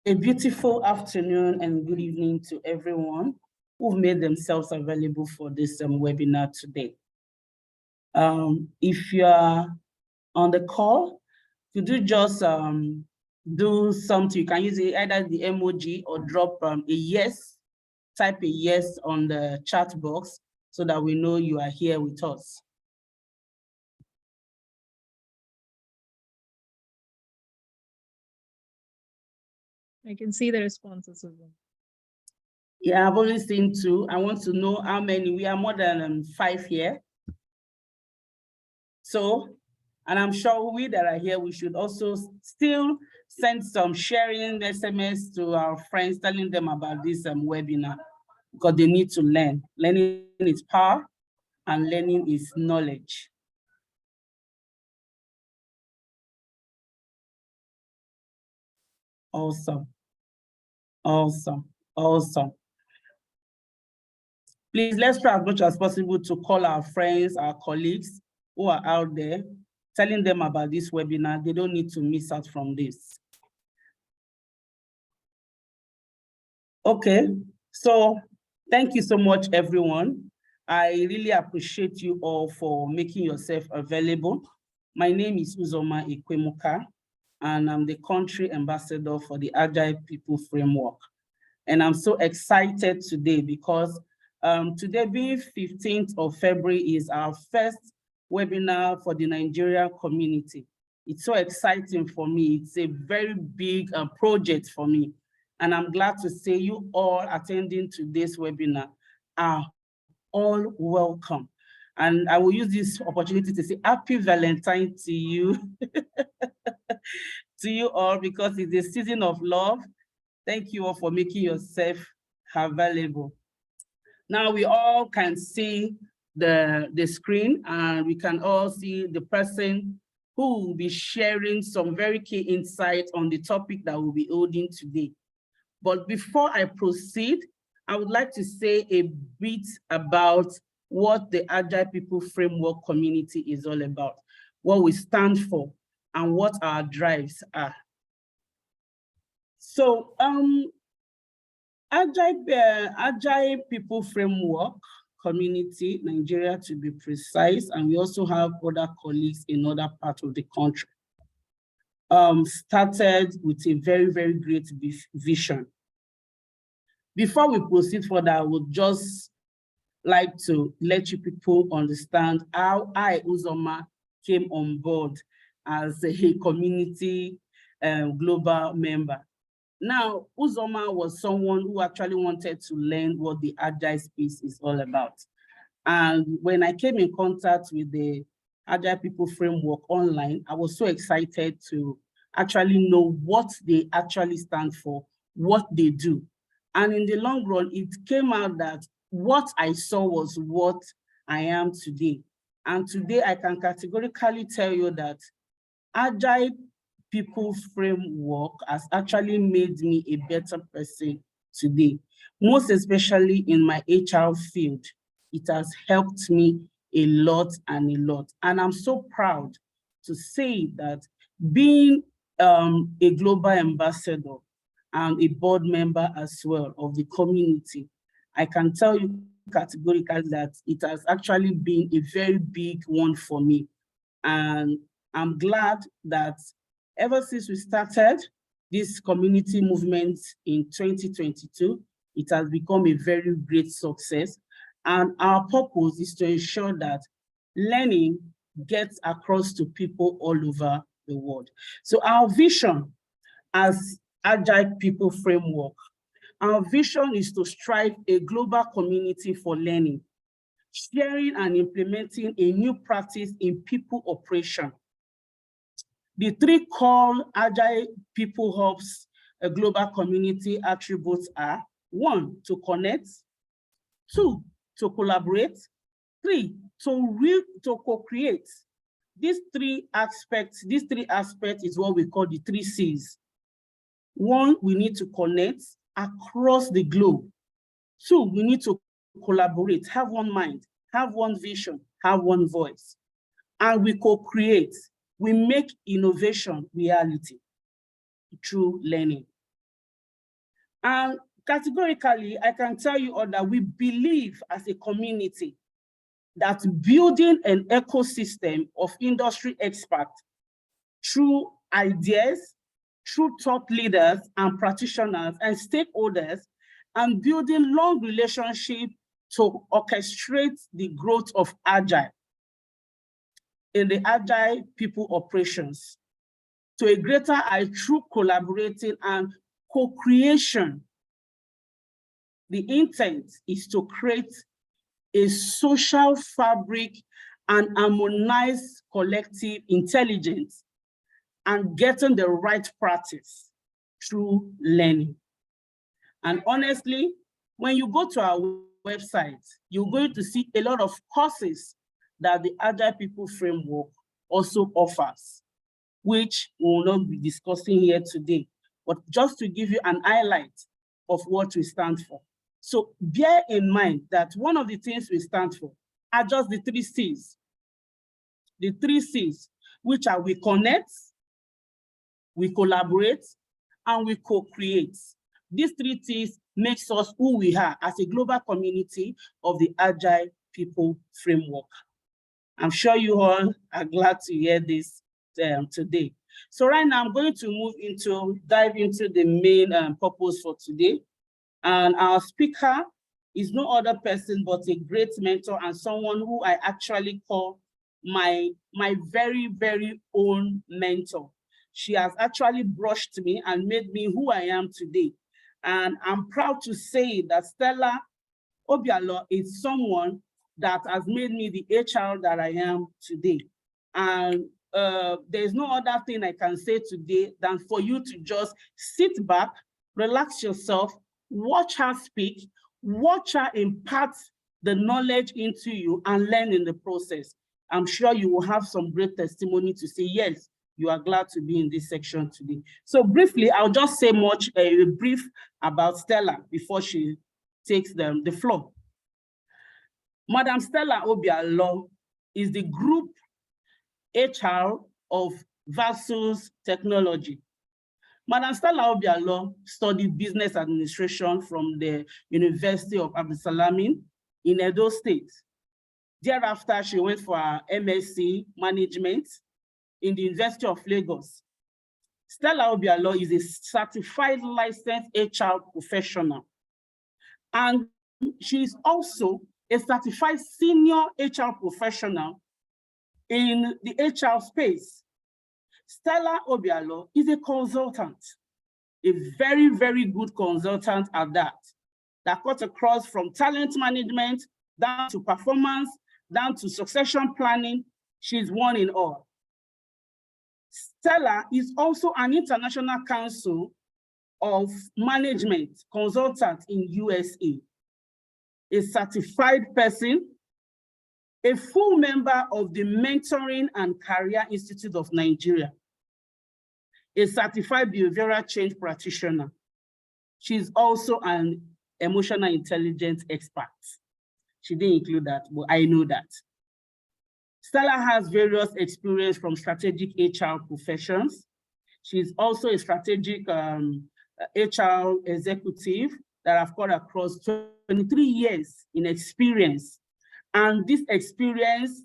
A beautiful afternoon and good evening to everyone who've made themselves available for this webinar today. If you are on the call, could you just do something? You can use either the emoji or drop a yes, type a yes on the chat box so that we know you are here with us. I can see the responses of them. Yeah, I've only seen 2. I want to know how many. We are more than 5 here. So, and I'm sure we that are here, we should also still send some sharing SMS to our friends, telling them about this webinar, because they need to learn. Learning is power and learning is knowledge. Awesome. Awesome. Awesome. Please, let's try as much as possible to call our friends, our colleagues who are out there, telling them about this webinar. They don't need to miss out from this. Okay, so thank you so much, everyone. I really appreciate you all for making yourself available. My name is Uzoma Ikwemuka, and I'm the country ambassador for the Agile People Framework. And I'm so excited today because today being 15th of February is our first webinar for the Nigerian community. It's so exciting for me. It's a very big project for me. And I'm glad to say you all attending today's webinar are all welcome. And I will use this opportunity to say happy Valentine to you, to you all, because it's a season of love. Thank you all for making yourself available. Now we all can see the screen, and we can all see the person who will be sharing some very key insights on the topic that we'll be holding today. But before I proceed, I would like to say a bit about what the Agile People Framework community is all about, what we stand for, and what our drives are. So, Agile People Framework community, Nigeria to be precise, and we also have other colleagues in other parts of the country, started with a very, very great vision. Before we proceed further, I would just like to let you people understand how I, Uzoma, came on board as a community global member. Now, Uzoma was someone who actually wanted to learn what the Agile space is all about. And when I came in contact with the Agile People Framework online, I was so excited to actually know what they actually stand for, what they do. And in the long run, it came out that what I saw was what I am today. And today I can categorically tell you that Agile People Framework has actually made me a better person today, most especially in my HR field. It has helped me a lot and a lot. And I'm so proud to say that being a global ambassador and a board member as well of the community, I can tell you categorically that it has actually been a very big one for me. And I'm glad that ever since we started this community movement in 2022, it has become a very great success. And our purpose is to ensure that learning gets across to people all over the world. So our vision as Agile People Framework, our vision is to strive a global community for learning, sharing and implementing a new practice in people operation. The 3 core Agile People Hubs a global community attributes are: 1, to connect; 2, to collaborate; 3, to co-create. These three aspects is what we call the 3 C's. 1, we need to connect across the globe. 2, we need to collaborate, have one mind, have one vision, have one voice. And we co-create. We make innovation reality through learning. And categorically, I can tell you all that we believe as a community that building an ecosystem of industry experts through ideas, through top leaders and practitioners and stakeholders, and building long relationships to orchestrate the growth of Agile in the Agile people operations to a greater height through collaborating and co-creation. The intent is to create a social fabric and harmonize collective intelligence and getting the right practice through learning. And honestly, when you go to our website, you're going to see a lot of courses that the Agile People Framework also offers, which we will not be discussing here today, but just to give you an highlight of what we stand for. So bear in mind that one of the things we stand for are just the 3 C's. The 3 C's, which are we connect, we collaborate, and we co-create. These 3 T's makes us who we are as a global community of the Agile People Framework. I'm sure you all are glad to hear this today. So right now I'm going to dive into the main purpose for today. And our speaker is no other person but a great mentor and someone who I actually call my very, very own mentor. She has actually brushed me and made me who I am today. And I'm proud to say that Stella Obialo is someone that has made me the HR that I am today. And there's no other thing I can say today than for you to just sit back, relax yourself, watch her speak, watch her impart the knowledge into you and learn in the process. I'm sure you will have some great testimony to say, yes, you are glad to be in this section today. So briefly, I'll just say a brief about Stella before she takes the floor. Madam Stella Obialo is the group HR of Versus Technology. Madam Stella Obialo studied business administration from the University of Abdulsalami in Edo State. Thereafter, she went for her MSc Management in the University of Lagos. Stella Obialo is a certified licensed HR professional. And she is also a certified senior HR professional in the HR space. Stella Obialo is a consultant, a very, very good consultant at that cuts across from talent management, down to performance, down to succession planning. She's one in all. Stella is also an international council of management consultant in USA, a certified person, a full member of the Mentoring and Career Institute of Nigeria, a certified behavioral change practitioner. She's also an emotional intelligence expert. She didn't include that, but I know that. Stella has various experience from strategic HR professions. She's also a strategic HR executive that I've got across 23 years in experience. And this experience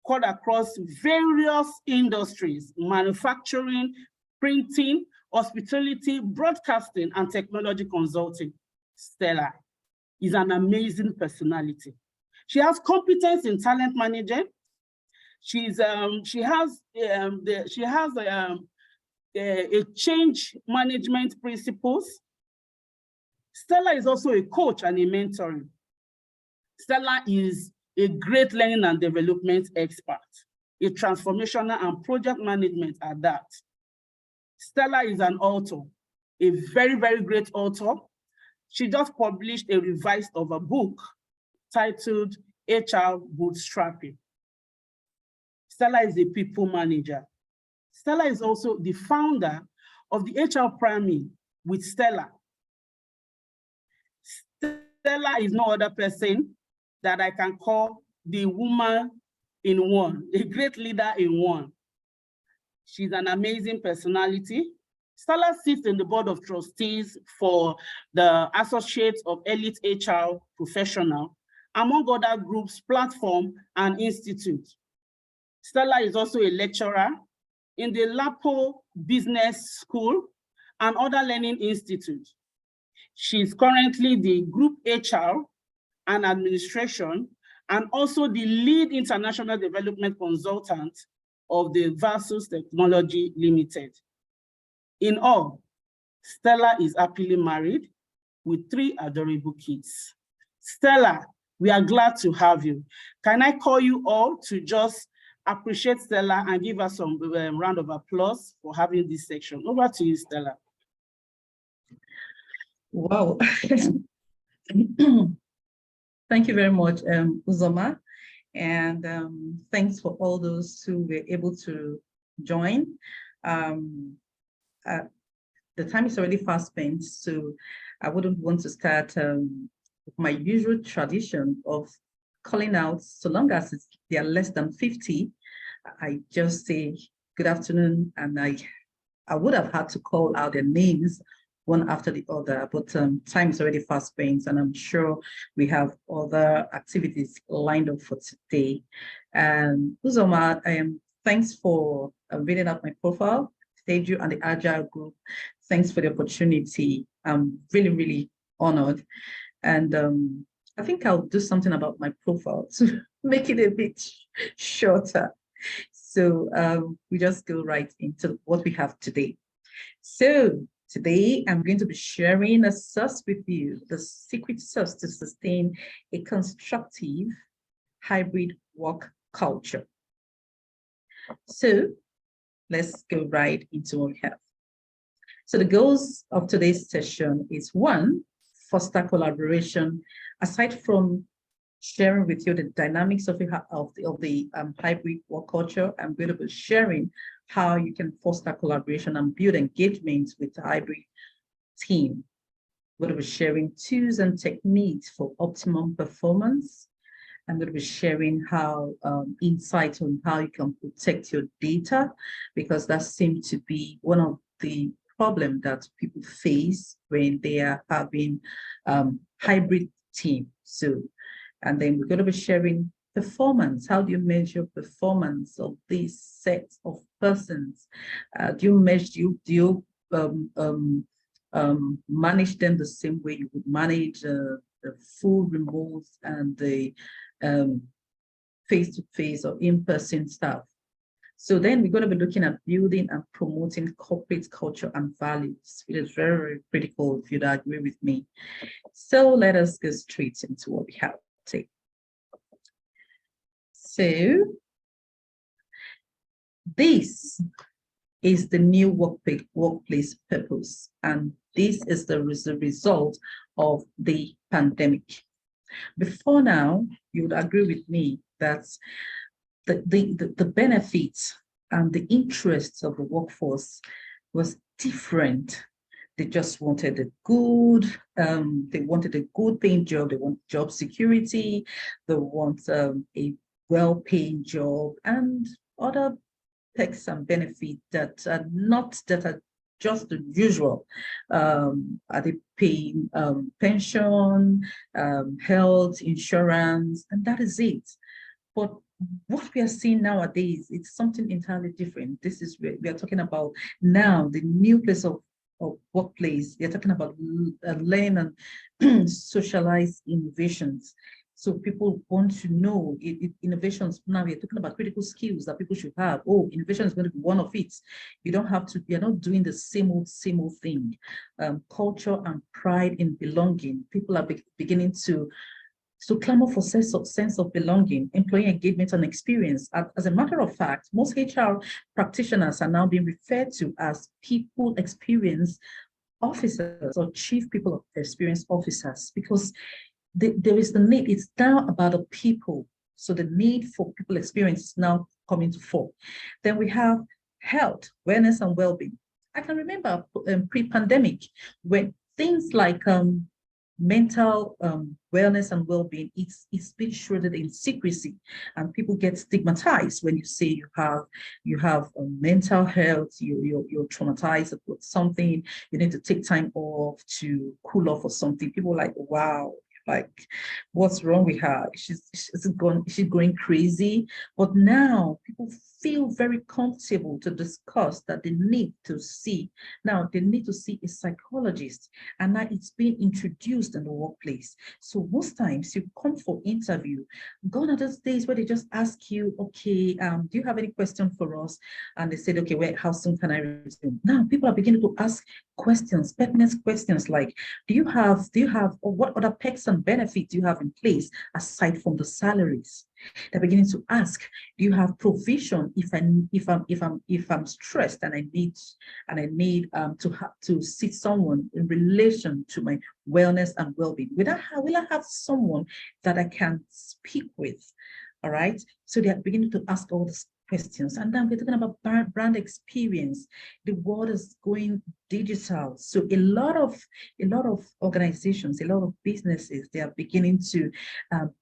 cut across various industries: manufacturing, printing, hospitality, broadcasting, and technology consulting. Stella is an amazing personality. She has competence in talent management. She has a change management principles. Stella is also a coach and a mentor. Stella is a great learning and development expert, a transformational and project management at that. Stella is an author, a very, very great author. She just published a revised of a book titled HR Bootstrapping. Stella is a people manager. Stella is also the founder of the HR Primary with Stella. Stella is no other person that I can call the woman in one, a great leader in one. She's an amazing personality. Stella sits in the board of trustees for the Associate of Elite HR Professional, among other groups, platform, and institute. Stella is also a lecturer in the Lapo Business School and other learning institutes. She's currently the Group HR and Administration, and also the lead international development consultant of the Versus Technology Limited. In all, Stella is happily married with 3 adorable kids. Stella, we are glad to have you. Can I call you all to just appreciate Stella and give her some round of applause for having this section? Over to you, Stella. Wow. Thank you very much, Uzoma. And thanks for all those who were able to join. The time is already fast spent, so I wouldn't want to start with my usual tradition of calling out, so long as they are less than 50, I just say good afternoon, and I would have had to call out their names one after the other, but time is already fast spent, and I'm sure we have other activities lined up for today. And Uzoma, thanks for reading up my profile. Teju and the Agile Group, thanks for the opportunity. I'm really, really honored. And I think I'll do something about my profile to make it a bit shorter. So we just go right into what we have today. So today I'm going to be sharing a sauce with you, the secret sauce to sustain a constructive hybrid work culture. So let's go right into what we have. So the goals of today's session is 1, foster collaboration. Aside from sharing with you the dynamics of the hybrid work culture, I'm going to be sharing how you can foster collaboration and build engagement with the hybrid team. We're going to be sharing tools and techniques for optimum performance. I'm going to be sharing how insight on how you can protect your data, because that seems to be one of the problems that people face when they are having hybrid team. So, and then we're going to be sharing performance. How do you measure performance of these sets of persons? Do you manage them the same way you would manage the full remote and the face-to-face or in-person staff? So then we're going to be looking at building and promoting corporate culture and values. It is very, very critical, if you'd agree with me. So let us go straight into what we have today. So this is the new workplace purpose, and this is the result of the pandemic. Before now, you would agree with me that the benefits and the interests of the workforce was different. They just wanted a good, paying job. They want job security. They want a well-paying job and other perks and benefits that are just the usual. Are they paying pension, health insurance, and that is it. But what we are seeing nowadays, it's something entirely different. This is where we are talking about now, the new place of workplace. We are talking about learn and socialize innovations. So people want to know innovations. Now we're talking about critical skills that people should have. Oh, innovation is going to be one of it. You don't have to, you're not doing the same old thing. Culture and pride in belonging. People are beginning to clamor for sense of belonging, employee engagement and experience. As a matter of fact, most HR practitioners are now being referred to as people experience officers or chief people experience officers, because there is the need. It's now about the people. So the need for people experience is now coming to fore. Then we have health, wellness, and well-being. I can remember pre-pandemic when things like mental wellness and well-being, it's been shrouded in secrecy, and people get stigmatized when you say you have mental health, you're traumatized about something, you need to take time off to cool off or something. People are like, wow, like, what's wrong with her? Is she going crazy? But now people feel very comfortable to discuss that they need to see. Now they need to see a psychologist, and now it's being introduced in the workplace. So most times you come for interview, gone are those days where they just ask you, okay, do you have any question for us? And they said, okay, wait, how soon can I resume? Now people are beginning to ask questions, pertinent questions like, do you have, or what other perks and benefits do you have in place aside from the salaries? They're beginning to ask, do you have provision if I'm stressed and I need to see someone in relation to my wellness and well-being? Will I have someone that I can speak with? All right. So they're beginning to ask all these questions. And then we're talking about brand experience. The world is going digital. So a lot of organizations, a lot of businesses, they are beginning to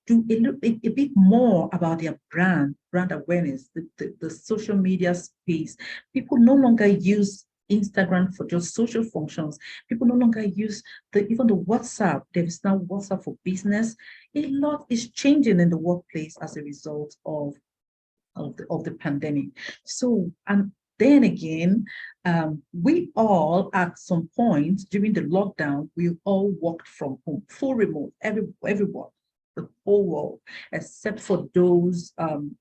do a bit more about their brand awareness, the social media space. People no longer use Instagram for just social functions. People no longer use even the WhatsApp. There is now WhatsApp for business. A lot is changing in the workplace as a result of the pandemic. So, and then again, we all at some point during the lockdown, we all worked from home, full remote, everyone, the whole world, except for those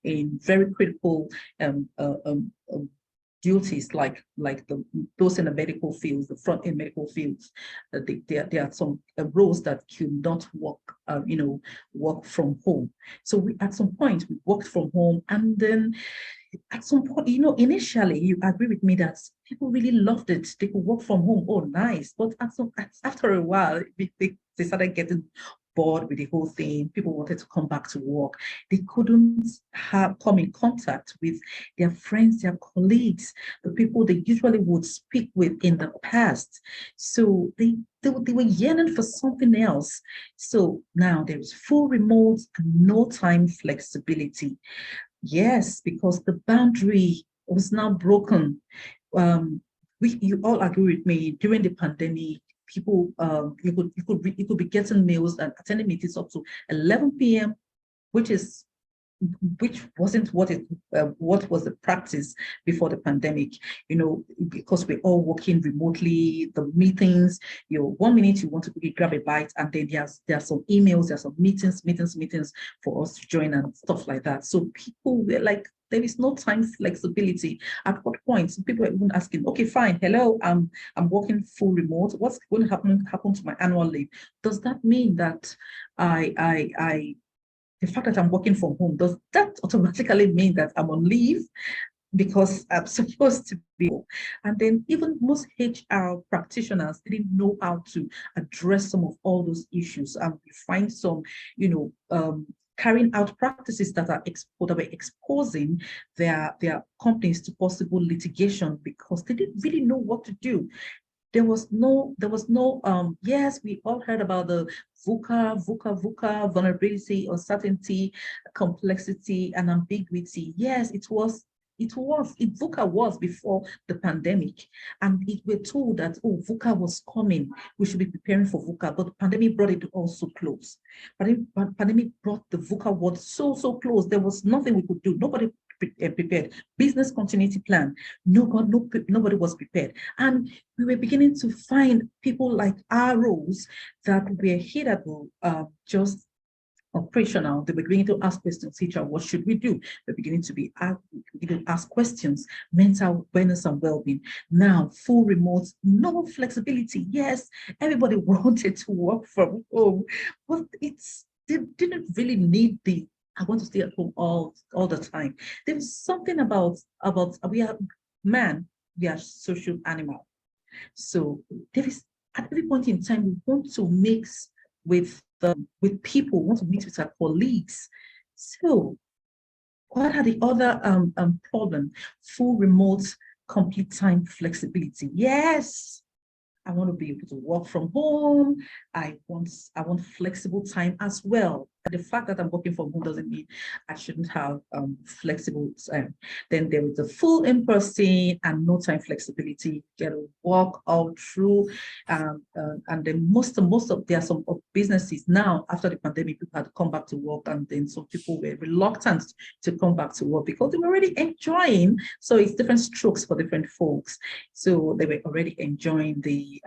in very critical duties, like those in the medical fields, the front end medical fields. There are some roles that could not work from home. So we at some point we worked from home, and then at some point, initially you agree with me that people really loved it. They could work from home. Oh, nice! But after a while, they started getting bored with the whole thing. People wanted to come back to work. They couldn't come in contact with their friends, their colleagues, the people they usually would speak with in the past. So they were yearning for something else. So now there is full remote and no time flexibility. Yes, because the boundary was now broken. You all agree with me, during the pandemic, people you could be getting mails and attending meetings up to 11 p.m., which wasn't what was the practice before the pandemic, because we're all working remotely. The meetings, 1 minute you want to quickly grab a bite, and then there's some emails, there's some meetings for us to join and stuff like that. So people were like, there is no time flexibility. At what point people are even asking, okay, fine, hello, I'm working full remote. What's going to happen to my annual leave? Does that mean that the fact that I'm working from home, does that automatically mean that I'm on leave because I'm supposed to be? And then even most HR practitioners didn't know how to address some of all those issues. And we find some, carrying out practices that were exposing their companies to possible litigation because they didn't really know what to do. There was no, yes, we all heard about the VUCA, vulnerability, uncertainty, complexity, and ambiguity. Yes, VUCA was before the pandemic, and we're told that, oh, VUCA was coming, we should be preparing for VUCA, but the pandemic brought it also close. Pandemic brought the VUCA word so close, there was nothing we could do. Nobody prepared. Business continuity plan, nobody was prepared. And we were beginning to find people like our roles that were hitable, just operational. They were beginning to ask questions, teacher, what should we do? We're beginning to ask questions, mental wellness and well-being. Now, full remote, no flexibility. Yes, everybody wanted to work from home, but they didn't really need I want to stay at home all the time. There's something about we are social animal. So there is, at every point in time, we want to mix with people, want to meet with our colleagues. So what are the other problems? Full remote, complete time flexibility. Yes, I want to be able to work from home. I want flexible time as well. The fact that I'm working from home doesn't mean I shouldn't have flexible time. Then there is the full in-person and no time flexibility. Get to work all through. And then most of there are some businesses now after the pandemic, people had to come back to work, and then some people were reluctant to come back to work because they were already enjoying. So it's different strokes for different folks. So they were already enjoying the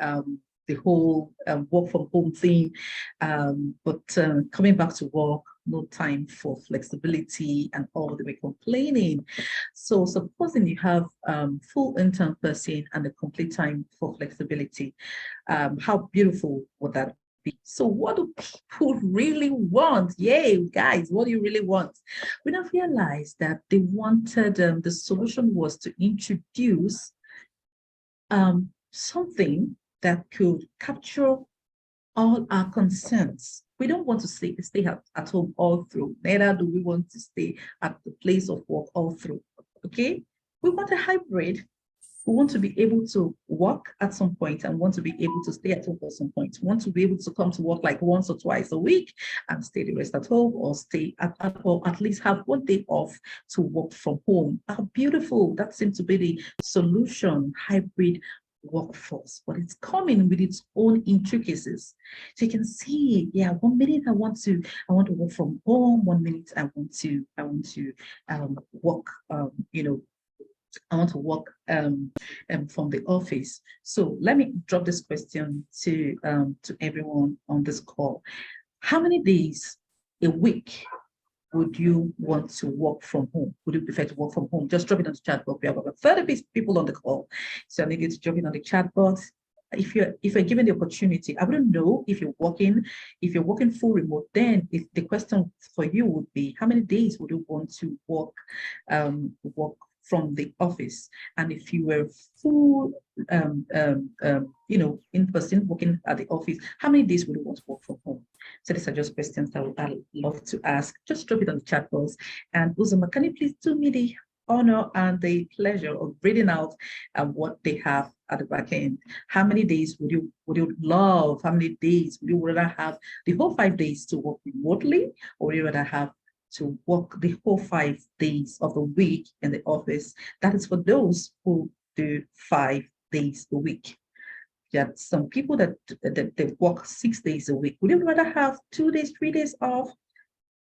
whole work from home thing, but coming back to work, no time for flexibility and all, they were complaining. So supposing you have full intern person and a complete time for flexibility, how beautiful would that be? So what do people really want? Yay, guys, what do you really want? We now realized that they wanted, the solution was to introduce something that could capture all our concerns. We don't want to stay at home all through. Neither do we want to stay at the place of work all through. Okay? We want a hybrid. We want to be able to work at some point and want to be able to stay at home at some point. We want to be able to come to work like once or twice a week and stay the rest at home, or stay or at least have one day off to work from home. How beautiful. That seems to be the solution, hybrid workforce, but it's coming with its own intricacies. So you can see, yeah, 1 minute I want to work from home, 1 minute I want to work, I want to work from the office. So let me drop this question to everyone on this call. How many days a week would you want to work from home? Would you prefer to work from home? Just drop it on the chat box. We have about 30 people on the call. So I need you to drop it on the chat box. If you're given the opportunity, I wouldn't know if you're working full remote, then the question for you would be, how many days would you want to work from the office? And if you were full in person working at the office, how many days would you want to work from home? So these are just questions that I'd love to ask. Just drop it on the chat box. And Uzoma, can you please do me the honor and the pleasure of reading out what they have at the back end? How many days would you love? How many days would you rather have? The whole 5 days to work remotely, or would you rather have to work the whole 5 days of the week in the office? That is for those who do 5 days a week. There are some people that they work 6 days a week. Would you rather have 2 days, 3 days off?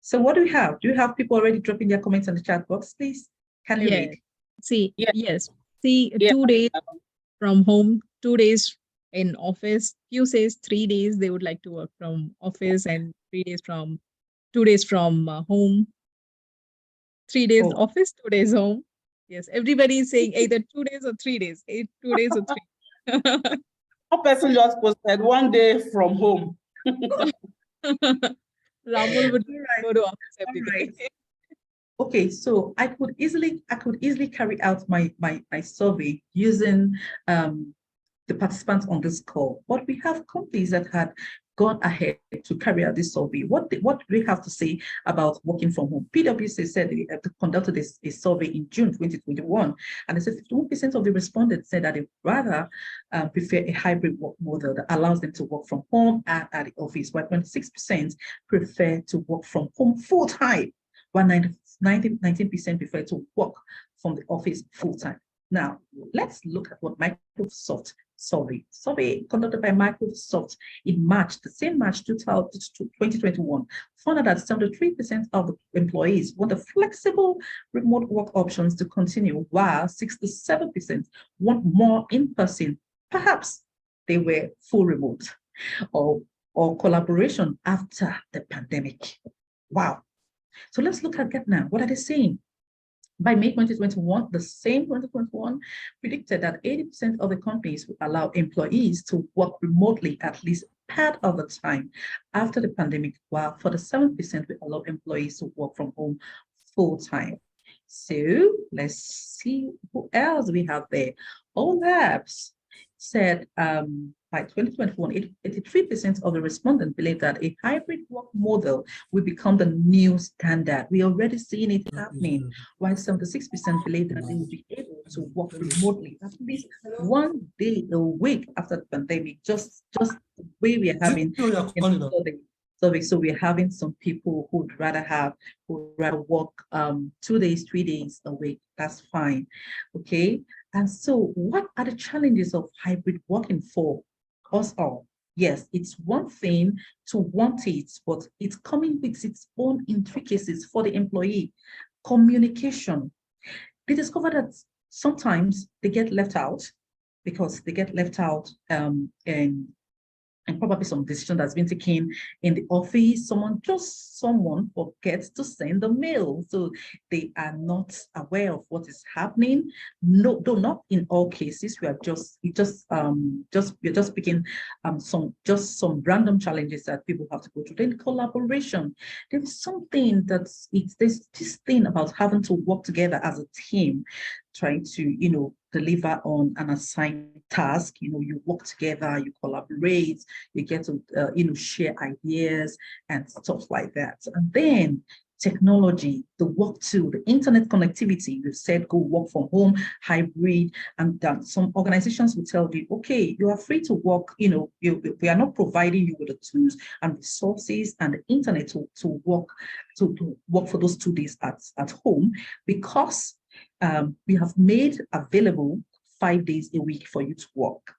So what do we have? Do you have people already dropping their comments in the chat box, please? Can you read? See, Yeah. yes. See, Yeah. 2 days from home, 2 days in office. Few says 3 days they would like to work from office, and 2 days from home. 3 days office, 2 days home. Yes, everybody is saying either 2 days or 3 days. 2 days or 3. One person just posted 1 day from home. Ramul would go to office every day. Right. Okay, so I could easily carry out my survey using the participants on this call. But we have companies that had gone ahead to carry out this survey. What do they have to say about working from home? PwC said they conducted a survey in June 2021, and they said 51% of the respondents said that they rather prefer a hybrid work model that allows them to work from home and at the office, while 26% prefer to work from home full time, while 19% prefer to work from the office full time. Now, let's look at what Microsoft survey conducted by Microsoft in March, the same March 2021, found out that 73% of the employees want the flexible remote work options to continue, while 67% want more in person. Perhaps they were full remote or collaboration after the pandemic. Wow. So let's look at that now. What are they saying? By May 2021, the same 2021 predicted that 80% of the companies would allow employees to work remotely at least part of the time after the pandemic, while 47% would allow employees to work from home full time. So let's see who else we have there. OLAPS. said by 2021, 83% of the respondents believe that a hybrid work model will become the new standard. We are already seeing it happening, while 76% believe that they will be able to work remotely at least 1 day a week after the pandemic, just the way we are having survey. So we're having some people who'd rather work 2 days, 3 days a week. That's fine. Okay. And so what are the challenges of hybrid working for us all? Yes, it's one thing to want it, but it's coming with its own intricacies for the employee. Communication. They discover that sometimes they get left out because they get left out and probably some decision that's been taken in the office. Someone forgets to send a mail, so they are not aware of what is happening. No, though not in all cases. We're just picking some random challenges that people have to go through. Then collaboration. There is something there's this thing about having to work together as a team, trying to deliver on an assigned task. You work together, you collaborate, you get to share ideas and stuff like that. And then technology, the work tool, the internet connectivity. We've said go work from home, hybrid, and some organizations will tell you, okay, you are free to work. We are not providing you with the tools and resources and the internet to work for those 2 days at home, because we have made available 5 days a week for you to work.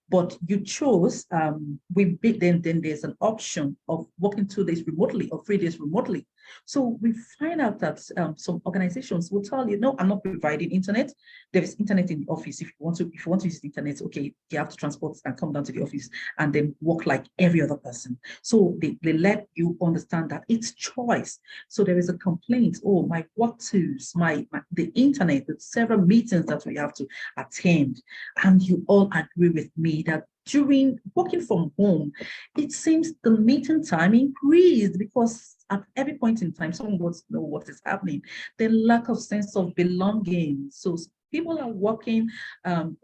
But you chose, then there's an option of working 2 days remotely or 3 days remotely. So we find out that some organizations will tell you, no, I'm not providing internet. There is internet in the office. If you want to use the internet, okay, you have to transport and come down to the office and then work like every other person. So they let you understand that it's choice. So there is a complaint, oh, my work tools, the internet, with several meetings that we have to attend. And you all agree with me that during working from home, it seems the meeting time increased, because at every point in time, someone wants to know what is happening. The lack of sense of belonging. So people are working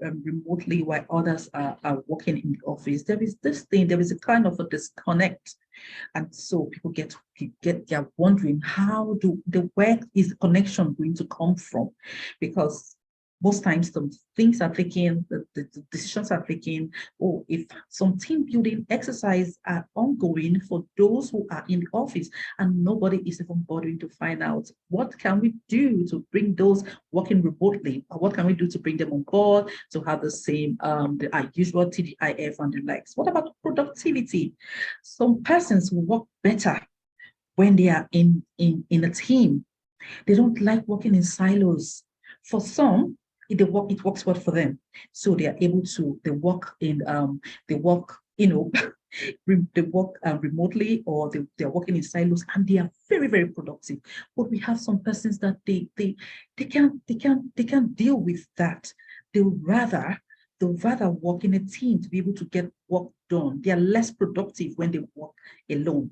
remotely while others are working in the office. There is a kind of a disconnect. And so people they're wondering, where is the connection going to come from? Because most times the things are taken, the decisions are taken, or if some team building exercise are ongoing for those who are in the office, and nobody is even bothering to find out what can we do to bring those working remotely, or what can we do to bring them on board to have the same the usual TDIF and the likes. What about productivity? Some persons will work better when they are in a team. They don't like working in silos. For some, it works well for them, so they are able to they work remotely, or they're working in silos, and they are very, very productive. But we have some persons that they can't deal with that. They'll rather work in a team to be able to get work done. They are less productive when they work alone.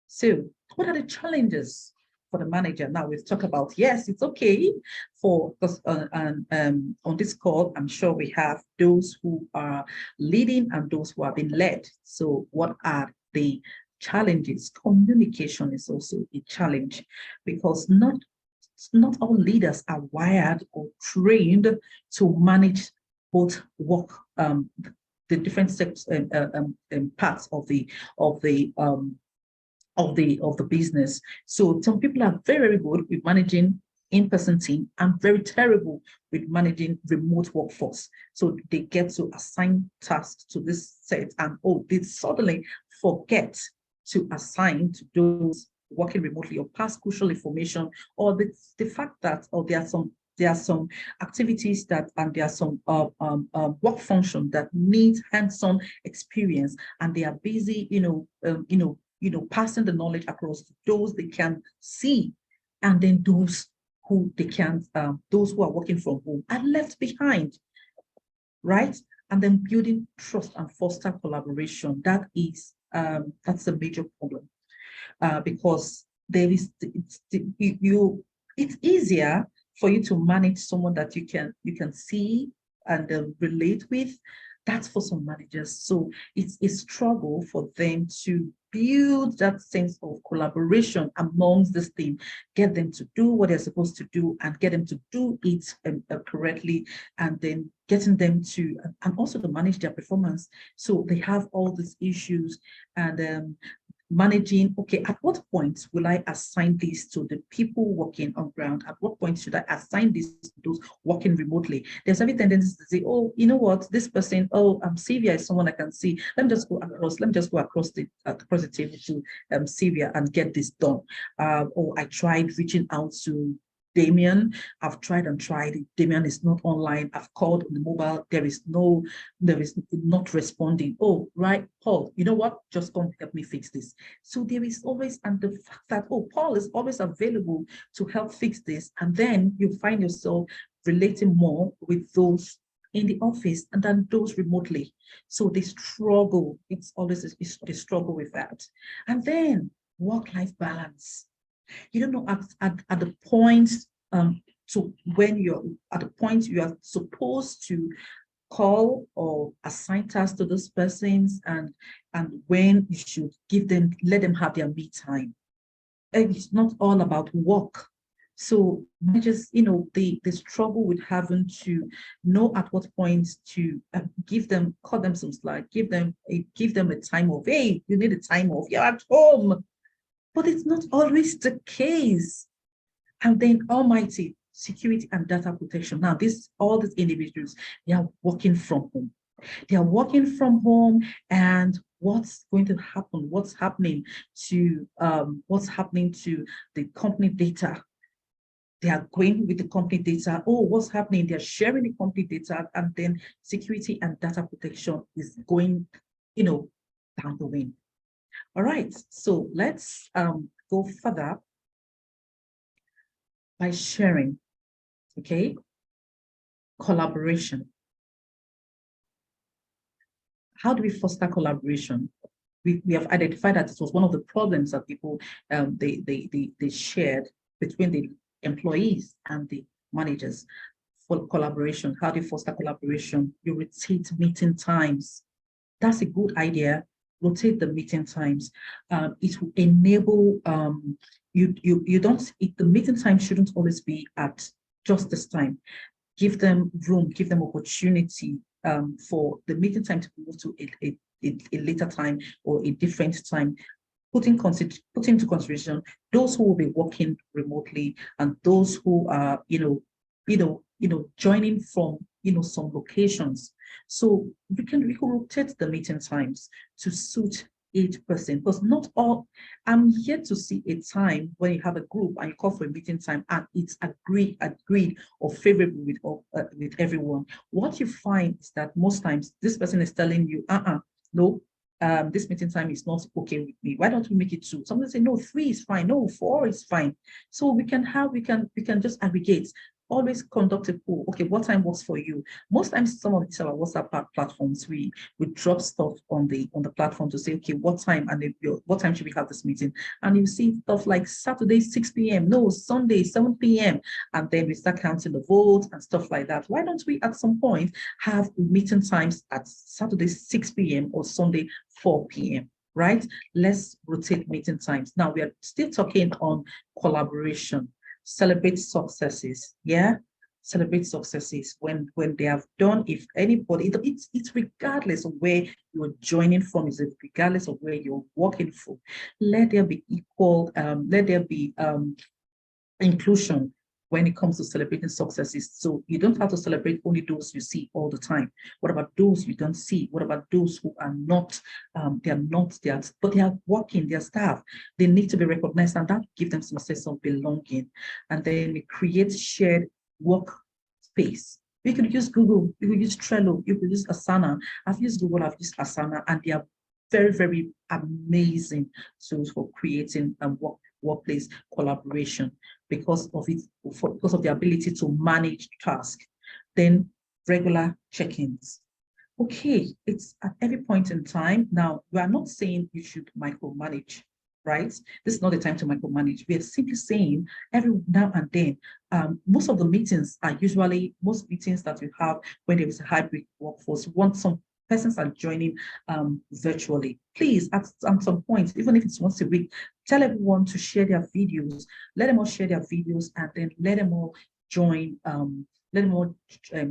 So what are the challenges for the manager? Now we've talked about, yes, it's okay because on this call, I'm sure we have those who are leading and those who are being led. So what are the challenges? Communication is also a challenge, because not all leaders are wired or trained to manage both work, the different parts of the business. So some people are very, very good with managing in-person team and very terrible with managing remote workforce. So they get to assign tasks to this set, and they suddenly forget to assign to those working remotely or pass crucial information, or the fact that there are some activities and there are some work function that needs hands-on experience, and they are busy, passing the knowledge across to those they can see, and then those who they can't, those who are working from home are left behind, right? And then building trust and foster collaboration. That's a major problem, because it's easier for you to manage someone that you can see and relate with. That's for some managers. So it's a struggle for them to build that sense of collaboration amongst this team, get them to do what they're supposed to do and get them to do it correctly, and then getting them to, and also to manage their performance. So they have all these issues, and managing, okay, at what point will I assign this to the people working on ground? At what point should I assign this to those working remotely? There's every tendency to say, oh, you know what, this person, oh, Sylvia is someone I can see. Let me just go across the table to Sylvia and get this done. Or I tried reaching out to Damien. I've tried and tried. Damien is not online. I've called on the mobile. There is not responding. Oh, right, Paul, you know what? Just come help me fix this. So there is always, and the fact that, oh, Paul is always available to help fix this. And then you find yourself relating more with those in the office and then those remotely. So they struggle. It's always they struggle with that. And then work-life balance. You don't know at the point to when you're at the point you are supposed to call or assign tasks to those persons, and when you should let them have their me time. And it's not all about work. So managers, they struggle with having to know at what point to cut them some slack, give them a time off. Hey, you need a time off. You're at home. But it's not always the case. And then almighty security and data protection. Now, all these individuals, they are working from home. They are working from home, and what's going to happen? What's happening to the company data? They are going with the company data. Oh, what's happening? They're sharing the company data, and then security and data protection is going, down the wind. All right, so let's go further by sharing, okay? Collaboration. How do we foster collaboration? We have identified that this was one of the problems that people they shared between the employees and the managers. For collaboration, how do you foster collaboration? You rotate meeting times. That's a good idea. Rotate the meeting times. It will enable the meeting time shouldn't always be at just this time. Give them room, give them opportunity for the meeting time to move to a later time or a different time. Put into consideration those who will be working remotely and those who are joining from some locations. So we can rotate the meeting times to suit each person, because not all. I'm yet to see a time when you have a group and you call for a meeting time and it's agreed or favorable with everyone. What you find is that most times this person is telling you, no, this meeting time is not okay with me. Why don't we make it 2? Somebody say, no, 3 is fine. No, 4 is fine. So we can just aggregate. Always conduct a poll. Okay, what time works for you? Most times, some of these our WhatsApp platforms, we drop stuff on the platform to say, okay, what time what time should we have this meeting? And you see stuff like Saturday 6 p.m. No, Sunday 7 p.m. And then we start counting the votes and stuff like that. Why don't we at some point have meeting times at Saturday 6 p.m. or Sunday 4 p.m. Right? Let's rotate meeting times. Now we are still talking on collaboration. Celebrate successes, celebrate successes when they have done. If anybody, it's regardless of where you're joining from, is regardless of where you're working for. Let there be equal, let there be inclusion when it comes to celebrating successes. So you don't have to celebrate only those you see all the time. What about those you don't see? What about those who are not, but they are working, their staff, they need to be recognized, and that gives them some sense of belonging. And then it creates shared work space. We could use Google, you could use Trello, you could use Asana. I've used Google, I've used Asana, and they are very, very amazing tools for creating workplace collaboration because of the ability to manage tasks. Then regular check-ins. Okay, it's at every point in time. Now, we are not saying you should micromanage, right? This is not the time to micromanage. We are simply saying every now and then, most of the meetings are usually, most meetings that we have when there is a hybrid workforce, want some persons are joining virtually. Please, at some point, even if it's once a week, tell everyone to share their videos. Let them all share their videos, and then let them all join.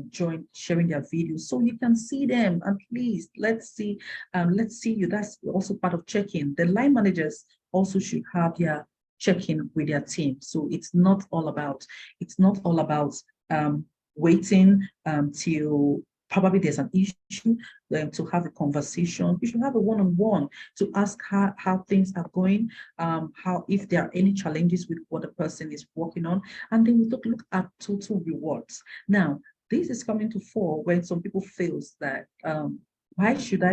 Join sharing their videos so you can see them. And please, let's see you. That's also part of check-in. The line managers also should have their check-in with their team. So it's not all about waiting till probably there's an issue, to have a conversation. You should have a one-on-one to ask how things are going, how, if there are any challenges with what the person is working on, and then we look at total rewards. Now, this is coming to fore when some people feels that why should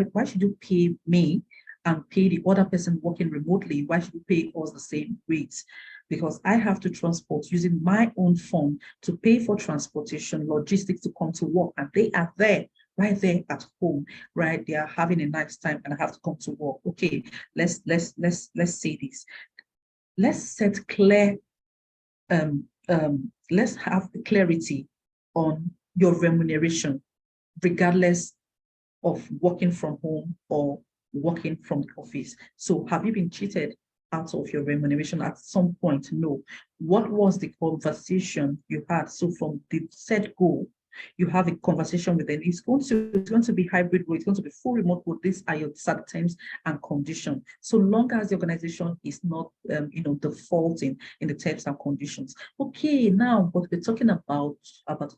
you pay me and pay the other person working remotely? Why should you pay us the same rates? Because I have to transport using my own phone to pay for transportation, logistics to come to work, and they are there, right there at home, right? They are having a nice time, and I have to come to work. Okay, let's say this. Let's set clear. Let's have clarity on your remuneration, regardless of working from home or working from the office. So, have you been cheated out of your remuneration at some point? No. What was the conversation you had? So from the set goal, you have a conversation with them. It's going to be hybrid, it's going to be full remote. These are your set terms and conditions. So long as the organization is not, defaulting in the terms and conditions. Okay, now, but we're talking about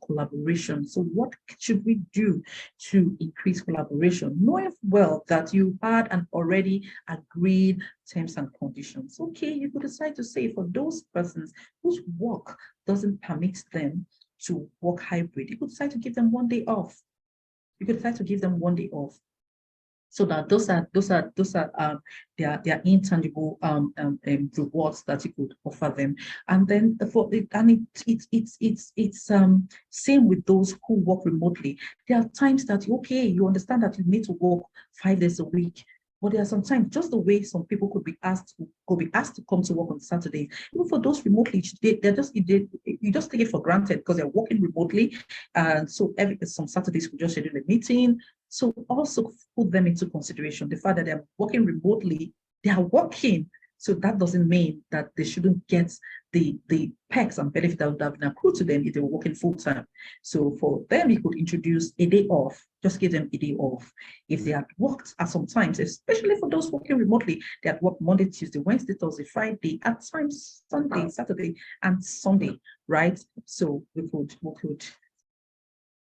collaboration. So what should we do to increase collaboration? Knowing well that you had an already agreed terms and conditions. Okay, you could decide to say for those persons whose work doesn't permit them to work hybrid, you could decide to give them 1 day off. You could decide to give them 1 day off. So that those are their intangible rewards that you could offer them. And then it's same with those who work remotely. There are times that you understand that you need to work 5 days a week. But there are sometimes just the way some people could be asked to come to work on Saturday. Even for those remotely, you just take it for granted because they're working remotely, and so some Saturdays we just schedule a meeting. So also put them into consideration. The fact that they're working remotely, they are working. So that doesn't mean that they shouldn't get the perks and benefits that would have been accrued to them if they were working full time. So for them, you could introduce a day off. Just give them a day off. If they had worked at some times, especially for those working remotely, they had worked Monday, Tuesday, Wednesday, Thursday, Friday, at times Sunday, Saturday, and Sunday, right? So we could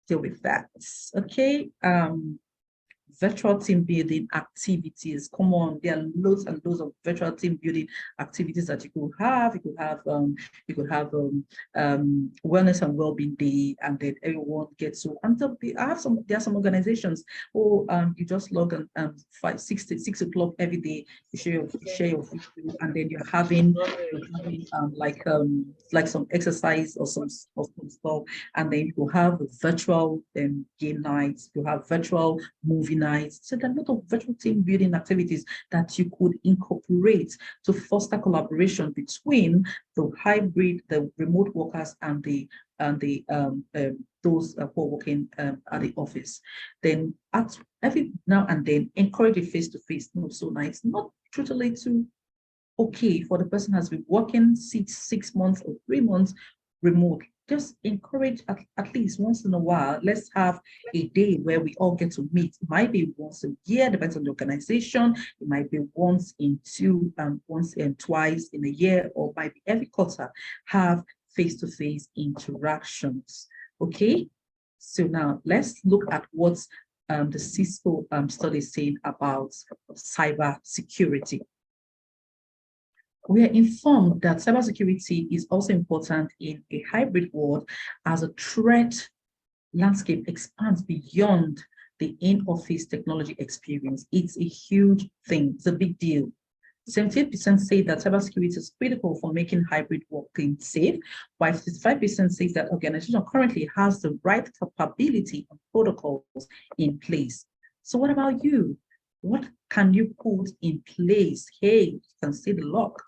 deal with that. Okay. Virtual team building activities. Come on, there are loads and loads of virtual team building activities that you could have. You could have wellness and well-being day, and then everyone gets to. And there are some organizations who you just log on 6 o'clock every day. You share your video, and then you're having like some exercise or some stuff, and then you have virtual game nights. You have virtual movie nights. So there are a lot of virtual team building activities that you could incorporate to foster collaboration between the hybrid, the remote workers, and those who are working at the office. Then at every now and then, encourage a face-to-face. Not so nice, not totally too okay for the person has been working 6 months or 3 months remote. Just encourage at least once in a while. Let's have a day where we all get to meet. It might be once a year, depends on the organization. It might be once and twice in a year, or might be every quarter. Have face-to-face interactions. Okay. So now let's look at what the Cisco study is saying about cyber security. We are informed that cybersecurity is also important in a hybrid world as a threat landscape expands beyond the in-office technology experience. It's a huge thing. It's a big deal. 78% say that cybersecurity is critical for making hybrid working safe, while 55% say that organization currently has the right capability and protocols in place. So what about you? what can you put in place? Hey, you can see the logs.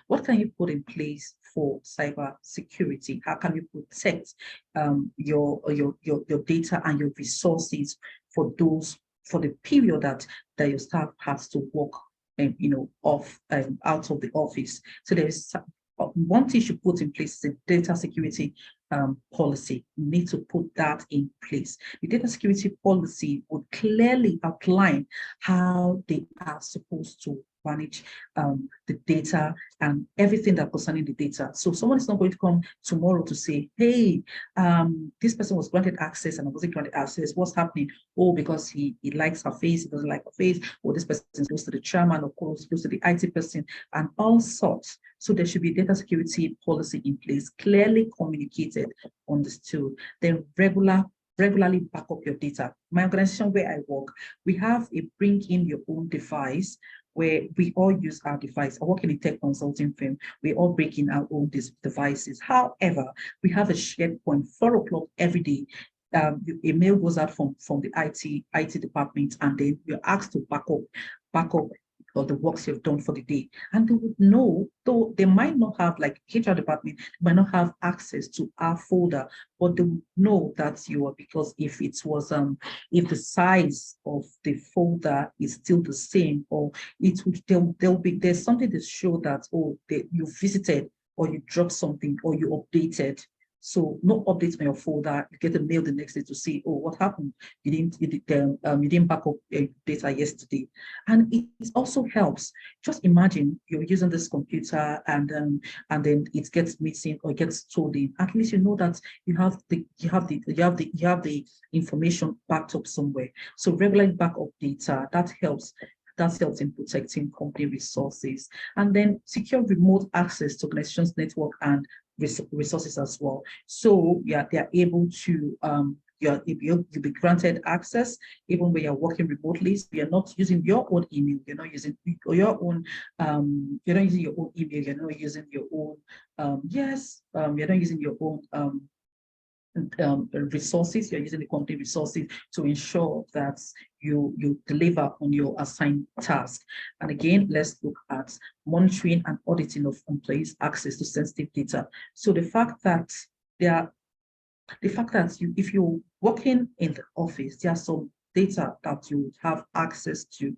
What can you put in place for cyber security? How can you protect your data and your resources for the period that your staff has to work off out of the office? So there is one thing you should put in place is a data security policy. You need to put that in place. The data security policy would clearly outline how they are supposed to manage the data and everything that concerning the data. So someone is not going to come tomorrow to say, hey, this person was granted access and I wasn't granted access. What's happening? Oh, because he likes her face, he doesn't like her face, or this person is close to the chairman, of course, close to the IT person, and all sorts. So there should be data security policy in place, clearly communicated, understood, then regularly back up your data. My organization where I work, we have a bring in your own device where we all use our device. I work in a tech consulting firm. We all break in our own devices. However, we have a shared point, 4 o'clock every day. A mail goes out from the IT department, and then you're asked to back up or the works you've done for the day. And they would know, though they might not have, like HR department, might not have access to our folder, but they would know that you are, because if it was, if the size of the folder is still the same, or it would, there's something to show that, oh, you visited, or you dropped something, or you updated. So no updates on your folder. You get a mail the next day to see, oh, what happened? You didn't back up data yesterday. And it also helps. Just imagine you're using this computer and then it gets missing or it gets stolen. At least you know that you have the information backed up somewhere. So regularly back up data, that helps. That helps in protecting company resources. And then secure remote access to organizations network and resources as well. So yeah, they are able to you'll be granted access even when you're working remotely. So you're not using your own email, you're not using your own you're not using your own email, you're not using your own you're not using your own resources. You're using the company resources to ensure that you deliver on your assigned task. And again, let's look at monitoring and auditing of employees' access to sensitive data. So the fact that if you're working in the office, there are some data that you have access to,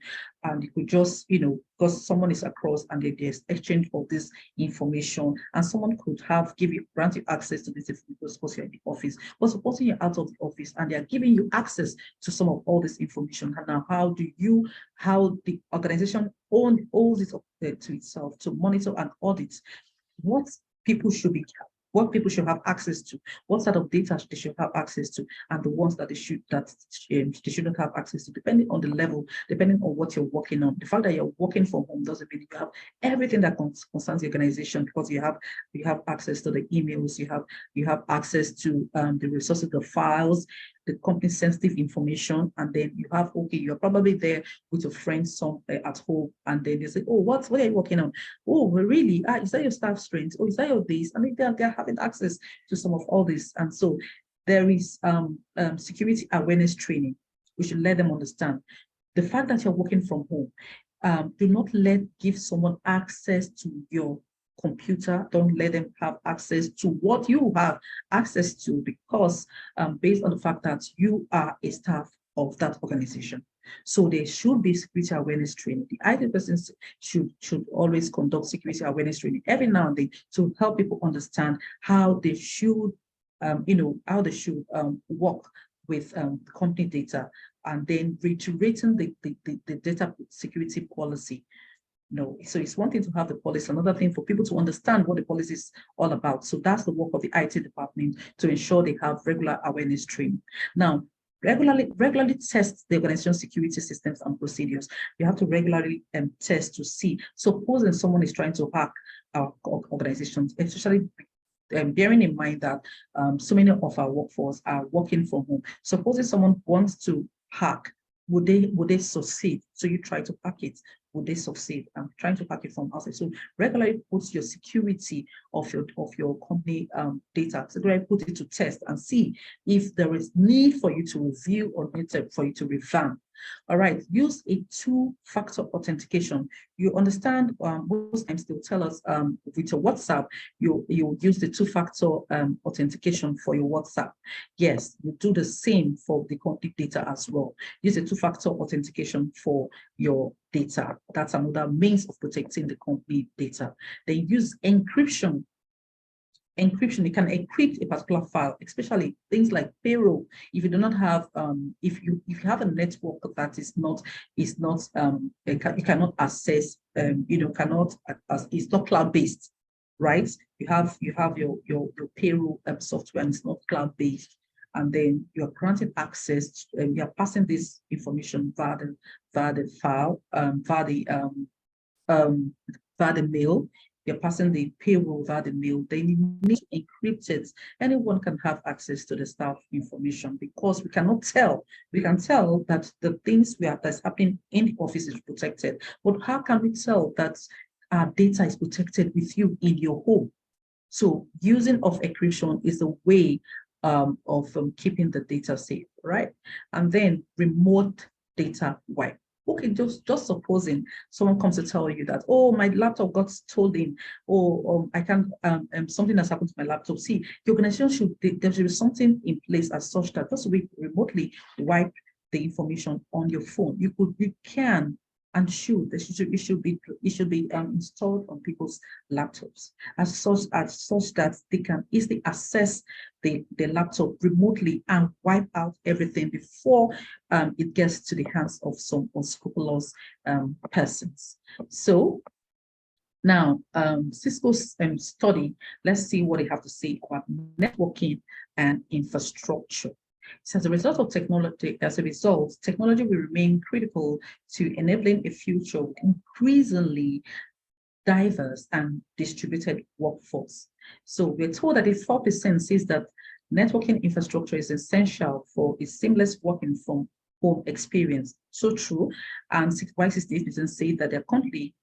and you could just, because someone is across and there's exchange of this information, and someone could grant you access to this information because you're in the office. But supposing you're out of the office and they're giving you access to some of all this information, and now how the organization owns it to itself to monitor and audit what people should have access to, what sort of data they should have access to, and the ones that they shouldn't have access to, depending on the level, depending on what you're working on. The fact that you're working from home doesn't mean you have everything that concerns the organization, because you have access to the emails, you have access to the resources, the files, the company sensitive information, and then you're probably there with your friends at home, and then they say, oh, what are you working on? Oh, well, really? Is that your staff strength? Oh, is that your this? I mean, they're having access to some of all this. And so there is security awareness training. We should let them understand the fact that you're working from home. Do not give someone access to your computer. Don't let them have access to what you have access to, because based on the fact that you are a staff of that organization. So there should be security awareness training. The IT persons should always conduct security awareness training every now and then to help people understand how they should work with company data, and then reiterating the data security policy. No, so it's one thing to have the policy, another thing for people to understand what the policy is all about. So that's the work of the IT department, to ensure they have regular awareness training. Now, regularly test the organization's security systems and procedures. You have to regularly test to see. Supposing someone is trying to hack our organizations, especially bearing in mind that so many of our workforce are working from home. Supposing someone wants to hack, would they succeed? So you try to hack it. Would they succeed? I'm trying to hack it from outside. So regularly put your security of your company data. So regularly put it to test and see if there is need for you to review or need for you to revamp. All right, use a two-factor authentication. You understand, most times they'll tell us with your WhatsApp, you use the two-factor authentication for your WhatsApp. Yes, you do the same for the complete data as well. Use a two-factor authentication for your data. That's another means of protecting the complete data. They use encryption. You can encrypt a particular file, especially things like payroll. If you do not have, if you have a network that you cannot access, it's not cloud based, right? You have your payroll software, and it's not cloud based, and then you are granted access. You are passing this information via the file, via the mail. You're passing the payroll via the mail. They need to encrypt it. Anyone can have access to the staff information, because we cannot tell. We can tell that the things that's happening in the office is protected, but how can we tell that our data is protected with you in your home? So using of encryption is a way of keeping the data safe, right? And then remote data wipe. Okay, just supposing someone comes to tell you that, oh, my laptop got stolen, or I can't, something has happened to my laptop. See, the organization there should be something in place as such that just remotely wipe the information on your phone. You can and should. It should be installed on people's laptops as such that they can easily access the laptop remotely and wipe out everything before it gets to the hands of some unscrupulous persons. So now, Cisco's study, let's see what they have to say about networking and infrastructure. So as a result, technology will remain critical to enabling a future with increasingly diverse and distributed workforce. So we're told that 4% says that networking infrastructure is essential for a seamless working from home experience. So true. And 68% say that their company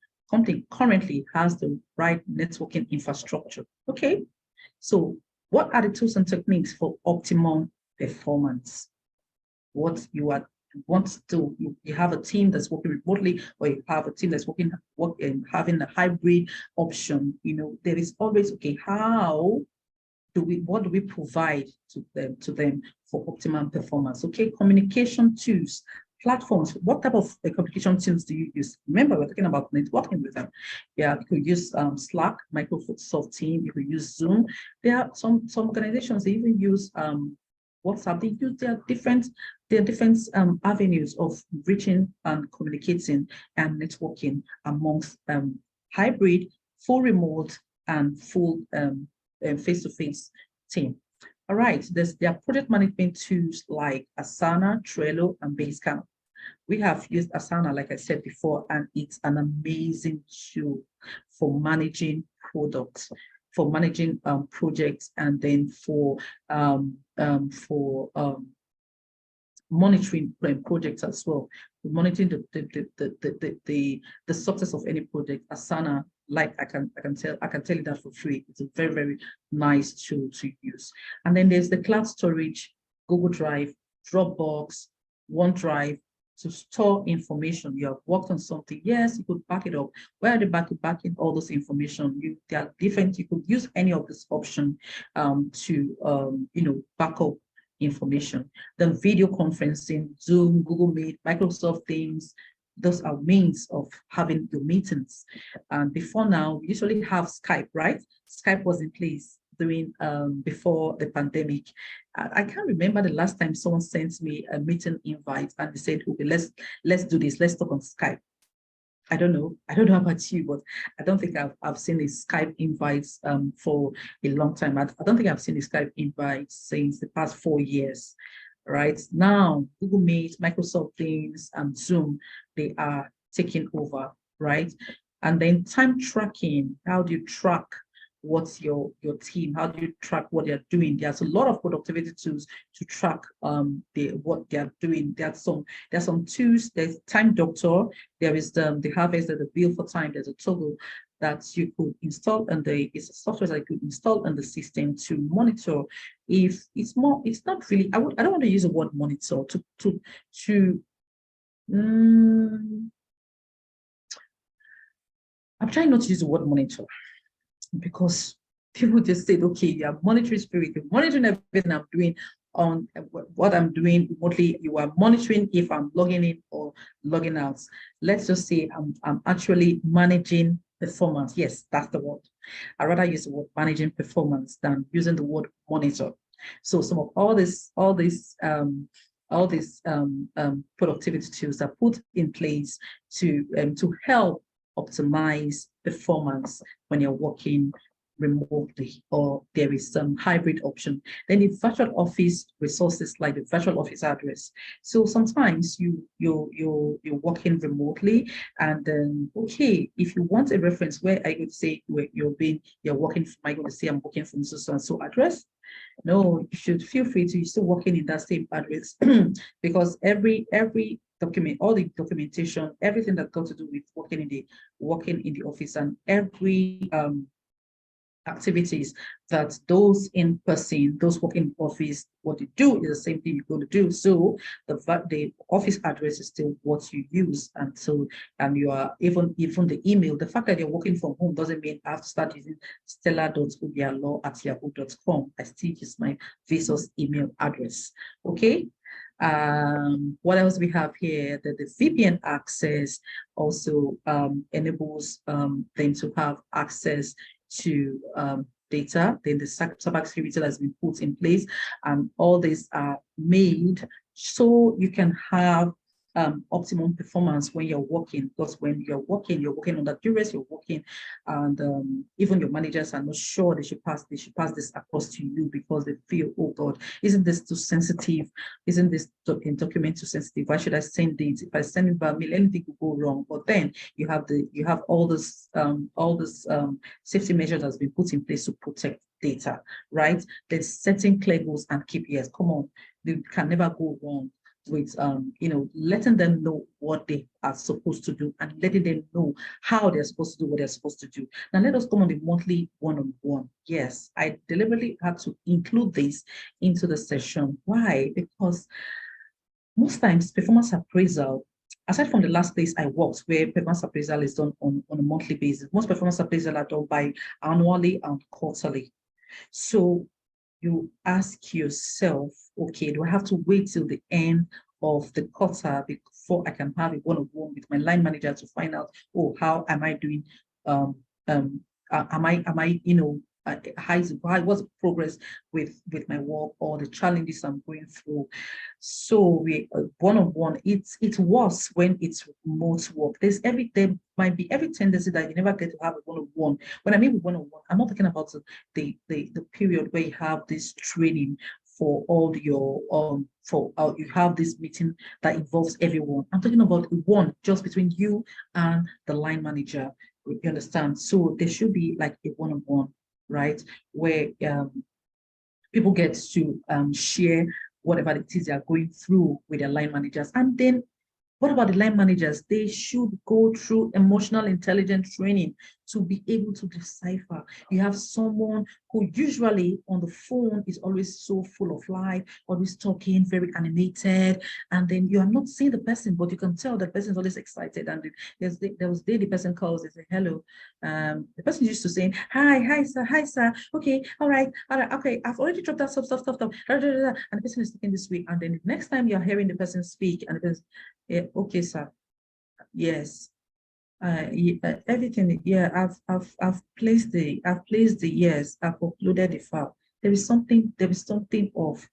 currently has the right networking infrastructure. Okay, so what are the tools and techniques for optimum performance? What you want to do, you have a team that's working remotely, or you have a team that's having a hybrid option. There is always, okay, what do we provide to them for optimum performance? Okay, communication tools, platforms. What type of communication tools do you use? Remember, we're talking about networking with them. Yeah, you could use Slack, Microsoft Teams. You could use Zoom. There are some organizations, they even use WhatsApp. They use their different avenues of reaching and communicating and networking amongst hybrid, full remote, and full face-to-face team. All right, there are project management tools like Asana, Trello, and Basecamp. We have used Asana, like I said before, and it's an amazing tool for managing products, for managing projects, and then for monitoring projects as well. Monitoring the success of any project. Asana, like I can tell you that for free. It's a very, very nice tool to use. And then there's the cloud storage, Google Drive, Dropbox, OneDrive, to store information. You have worked on something, yes, you could back it up. Where are the backing all this information? They are different. You could use any of this option to back up information. Then video conferencing, Zoom, Google Meet, Microsoft Teams. Those are means of having your meetings. And before now, we usually have Skype, right? Skype was in place during before the pandemic. I can't remember the last time someone sent me a meeting invite and they said, okay, let's do this, let's talk on Skype. I don't know about you, but I don't think I've seen a Skype invite for a long time. I don't think I've seen a Skype invite since the past 4 years. Right now, Google Meet, Microsoft Teams, and Zoom, they are taking over, right? And then time tracking. How do you track what's your team? How do you track what they're doing? There's a lot of productivity tools to track what they're doing. There's some tools. There's Time Doctor. There is the Harvest, the Bill for Time. There's a toggle that you could install, and it's a software that you could install on the system to monitor. If it's not really, I don't want to use the word monitor to I'm trying not to use the word monitor because people just said, okay, you are monitoring spirit, you're monitoring everything I'm doing on what I'm doing remotely. You are monitoring if I'm logging in or logging out. Let's just say I'm actually managing performance. Yes, that's the word. I'd rather use the word managing performance than using the word monitor. So some of all these productivity tools are put in place to help optimize performance when you're working remotely, or there is some hybrid option. Then the virtual office resources like the virtual office address. So sometimes you're working remotely, and then okay, if you want a reference where I could say where you're working from, I going to say I'm working from so and so address. No, you should feel free to still working in that same address because every document, all the documentation, everything that got to do with working in the office, and every activities that those in person, those working in office, what you do is the same thing you're going to do. So the office address is still what you use, and so you are even the email. The fact that you're working from home doesn't mean I have to start using stella.ubialo@yahoo.com. I still use my Vsauce email address. Okay. What else we have here? That the VPN access also enables them to have access to data. Then the cybersecurity that has been put in place, and all these are made so you can have optimum performance when you're working. Because when you're working under duress, you're working, and even your managers are not sure they should pass this across to you because they feel, oh God, isn't this too sensitive? Isn't this document too sensitive? Why should I send it? If I send it by mail, anything could go wrong. But then you have all this safety measures that's been put in place to protect data, right? There's setting clear goals and KPIs. Come on, they can never go wrong with letting them know what they are supposed to do and letting them know how they're supposed to do what they're supposed to do. Now let us come on the monthly one-on-one. Yes, I deliberately had to include this into the session. Why? Because most times performance appraisal, aside from the last place I worked where performance appraisal is done on a monthly basis, most performance appraisal are done by annually and quarterly. So you ask yourself, okay, do I have to wait till the end of the quarter before I can have a one-on-one with my line manager to find out, oh, how am I doing? Am I what's the progress with my work or the challenges I'm going through? So we one-on-one, it was when it's remote work. There might be every tendency that you never get to have a one-on-one. When I mean one-on-one, I'm not talking about the period where you have this training for all your you have this meeting that involves everyone. I'm talking about one just between you and the line manager. You understand? So there should be like a one-on-one, right, where people get to share whatever it is they are going through with their line managers. And then what about the line managers? They should go through emotional intelligence training to be able to decipher. You have someone who usually on the phone is always so full of life, always talking, very animated, and then you are not seeing the person, but you can tell that person is always excited. And there was the person calls, they say, hello. The person used to say, hi, sir, okay, all right, okay, I've already dropped that stuff, and the person is speaking this way. And then the next time you're hearing the person speak, and the person, yeah, okay, sir. Yes. Everything. Yeah, I've placed the yes. I've uploaded the file. There is something of.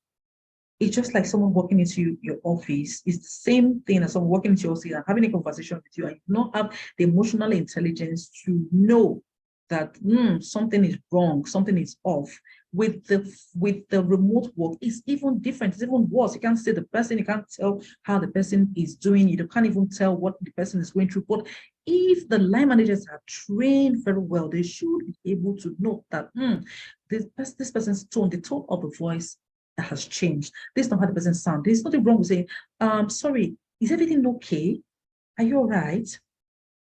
It's just like someone walking into your office. It's the same thing as someone walking into your office and having a conversation with you, and you not have the emotional intelligence to know that something is wrong, something is off. With the remote work, it's even different. It's even worse. You can't see the person. You can't tell how the person is doing. You can't even tell what the person is going through. But if the line managers are trained very well, they should be able to know that this person's tone, the tone of the voice that has changed. This is not how the person sounds. There's nothing wrong with saying, sorry, is everything okay? Are you all right?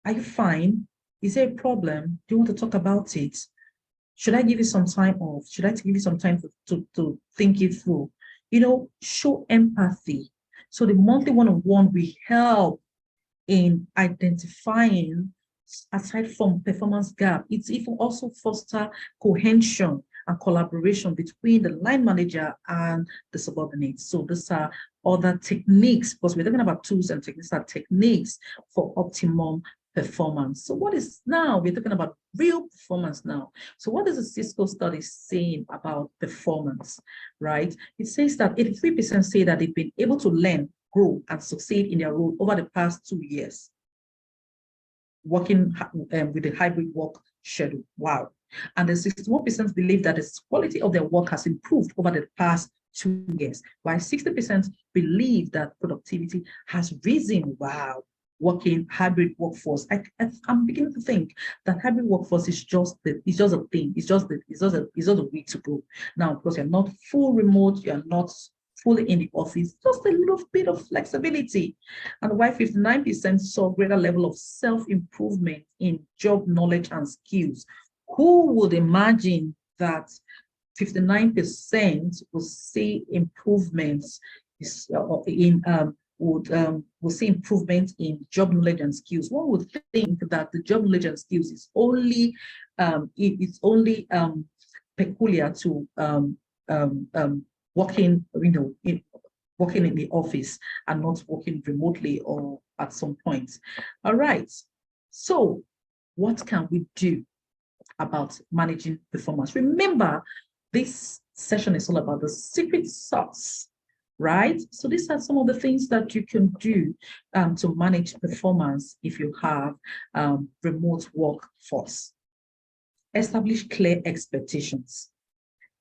Are you fine? Is there a problem? Do you want to talk about it? Should I give you some time off? Should I give you some time to think it through? Show empathy. So the monthly one-on-one will help in identifying, aside from performance gap, it's even also foster cohesion and collaboration between the line manager and the subordinates. So these are other techniques, because we're talking about tools and techniques, are techniques for optimum performance. So what is now, we're talking about real performance now. So what is the Cisco study saying about performance, right? It says that 83% say that they've been able to learn, grow, and succeed in their role over the past 2 years, working with a hybrid work schedule. Wow. And the 61% believe that the quality of their work has improved over the past 2 years, while 60% believe that productivity has risen. Wow. Working hybrid workforce. I'm beginning to think that hybrid workforce is just a thing. It's just a way to go. Now, because you're not full remote, you're not fully in the office, just a little bit of flexibility. And why 59% saw greater level of self-improvement in job knowledge and skills. Who would imagine that 59% will see improvements will see improvement in job knowledge and skills? One would think that the job knowledge and skills is only peculiar to working, working in the office and not working remotely or at some point. All right. So what can we do about managing performance? Remember, this session is all about the secret sauce, right? So these are some of the things that you can do to manage performance if you have remote workforce. Establish clear expectations.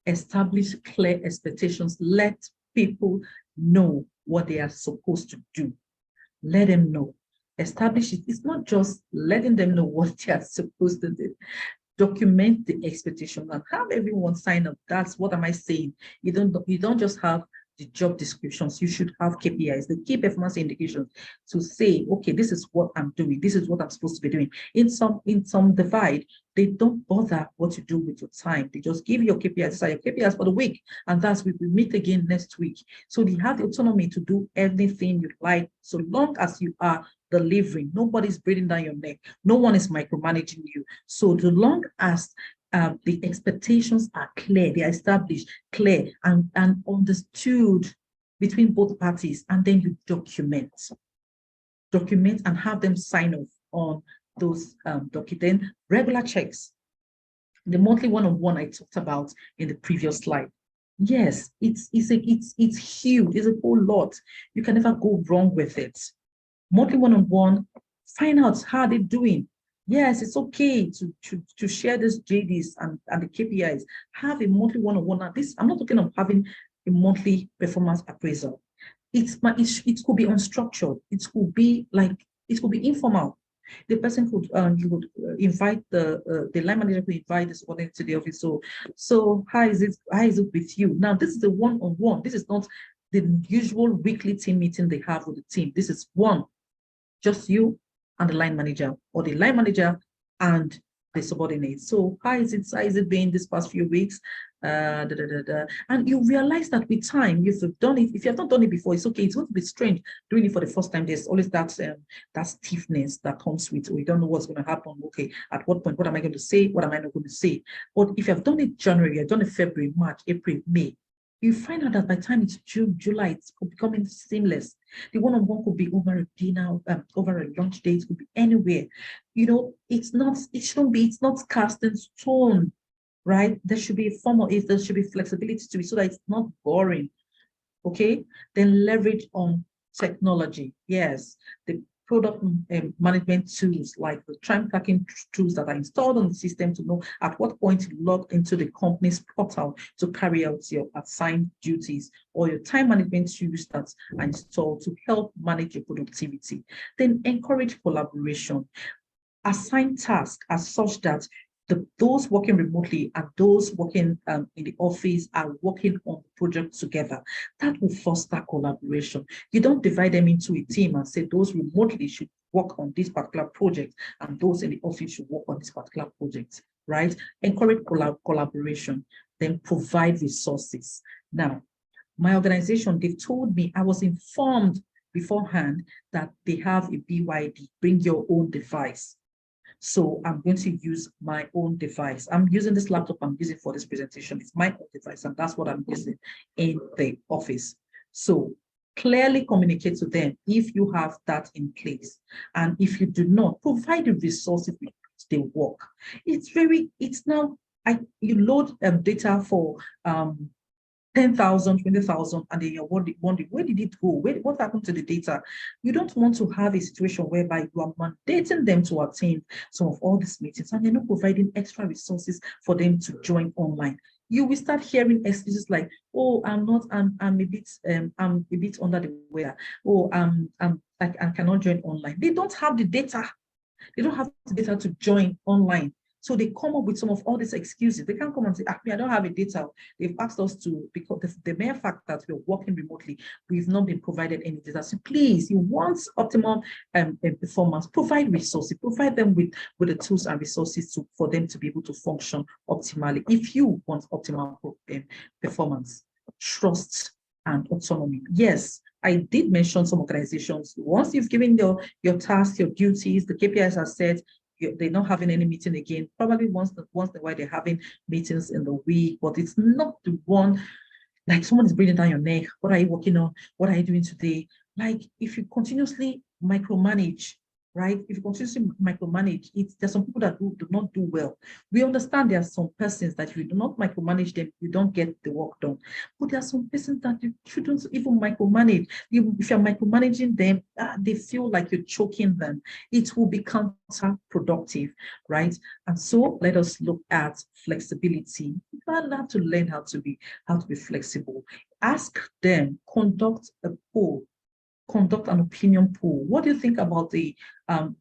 Establish clear expectations. Let people know what they are supposed to do. Let them know. Establish it. It's not just letting them know what they are supposed to do. Document the expectation and have everyone sign up. That's what am I saying? You don't just have the job descriptions. You should have KPIs, the key performance indications, to say, okay, this is what I'm doing. This is what I'm supposed to be doing. In some divide, they don't bother what you do with your time. They just give you your KPIs. These are your KPIs for the week, and that's we will meet again next week. So you have the autonomy to do anything you like, so long as you are delivering. Nobody's breathing down your neck. No one is micromanaging you. So so long as the expectations are clear, they are established, clear, and understood between both parties, and then you document and have them sign off on those documents. Regular checks. The monthly one-on-one I talked about in the previous slide. Yes, it's huge. It's a whole lot. You can never go wrong with it. Monthly one-on-one, find out how they're doing. Yes, it's okay to share this JDs and the KPIs. Have a monthly one-on-one. Now, this, I'm not talking of having a monthly performance appraisal. It could be unstructured. It could be informal. The person could you would invite the line manager could invite the subordinate to the office. So how is it with you? Now, this is the one-on-one. This is not the usual weekly team meeting they have with the team. This is one, just you and the line manager, or the line manager and the subordinates. So how is it been this past few weeks? And you realize that with time, if you've done it, if you have not done it before, it's okay. It's going to be strange doing it for the first time. There's always that stiffness that comes with, we don't know what's going to happen. Okay, at what point, what am I going to say? What am I not going to say? But if you have done it January, you've done it February, March, April, May, you find out that by the time it's June, July, it's becoming seamless. The one-on-one could be over a dinner, over a lunch date, could be anywhere. It's not cast in stone, right? There should be there should be flexibility to it so that it's not boring. Okay, then leverage on technology. Yes, the product management tools like the time tracking tools that are installed on the system to know at what point to log into the company's portal to carry out your assigned duties, or your time management tools that are installed to help manage your productivity. Then encourage collaboration. Assign tasks as such that those working remotely and those working in the office are working on the project together. That will foster collaboration. You don't divide them into a team and say those remotely should work on this particular project and those in the office should work on this particular project, right? Encourage collaboration, then provide resources. Now, My organization, they've told me, I was informed beforehand that they have a BYD, bring your own device. So I'm going to use my own device. I'm using this laptop I'm using for this presentation. It's my own device, and that's what I'm using in the office. So clearly communicate to them if you have that in place. And if you do not, provide the resources with which they work. It's now, you load data for 10,000, 20,000, and then you're wondering, where did it go? What happened to the data? You don't want to have a situation whereby you are mandating them to attend some of all these meetings and you're not providing extra resources for them to join online. You will start hearing excuses like, oh, I'm a bit under the weather. Oh, I cannot join online. They don't have the data. They don't have the data to join online. So they come up with some of all these excuses. They can't come and say, I don't have a data. They've asked us to, because the mere fact that we're working remotely, we've not been provided any data. So please, you want optimal performance, provide resources, provide them with the tools and resources for them to be able to function optimally. If you want optimal performance, trust and autonomy. Yes, I did mention some organizations. Once you've given your tasks, your duties, the KPIs are set, they're not having any meeting again. Probably once in a while they're having meetings in the week, but it's not the one like someone is breathing down your neck. What are you working on? What are you doing today? Like if you continuously micromanage, right? If you continuously micromanage, there's some people that do not do well. We understand there are some persons that if you do not micromanage them, you don't get the work done. But there are some persons that you shouldn't even micromanage. If you're micromanaging them, they feel like you're choking them. It will be counterproductive, right? And so let us look at flexibility. You have to learn how to be flexible. Ask them, conduct a poll. Conduct an opinion poll. What do you think about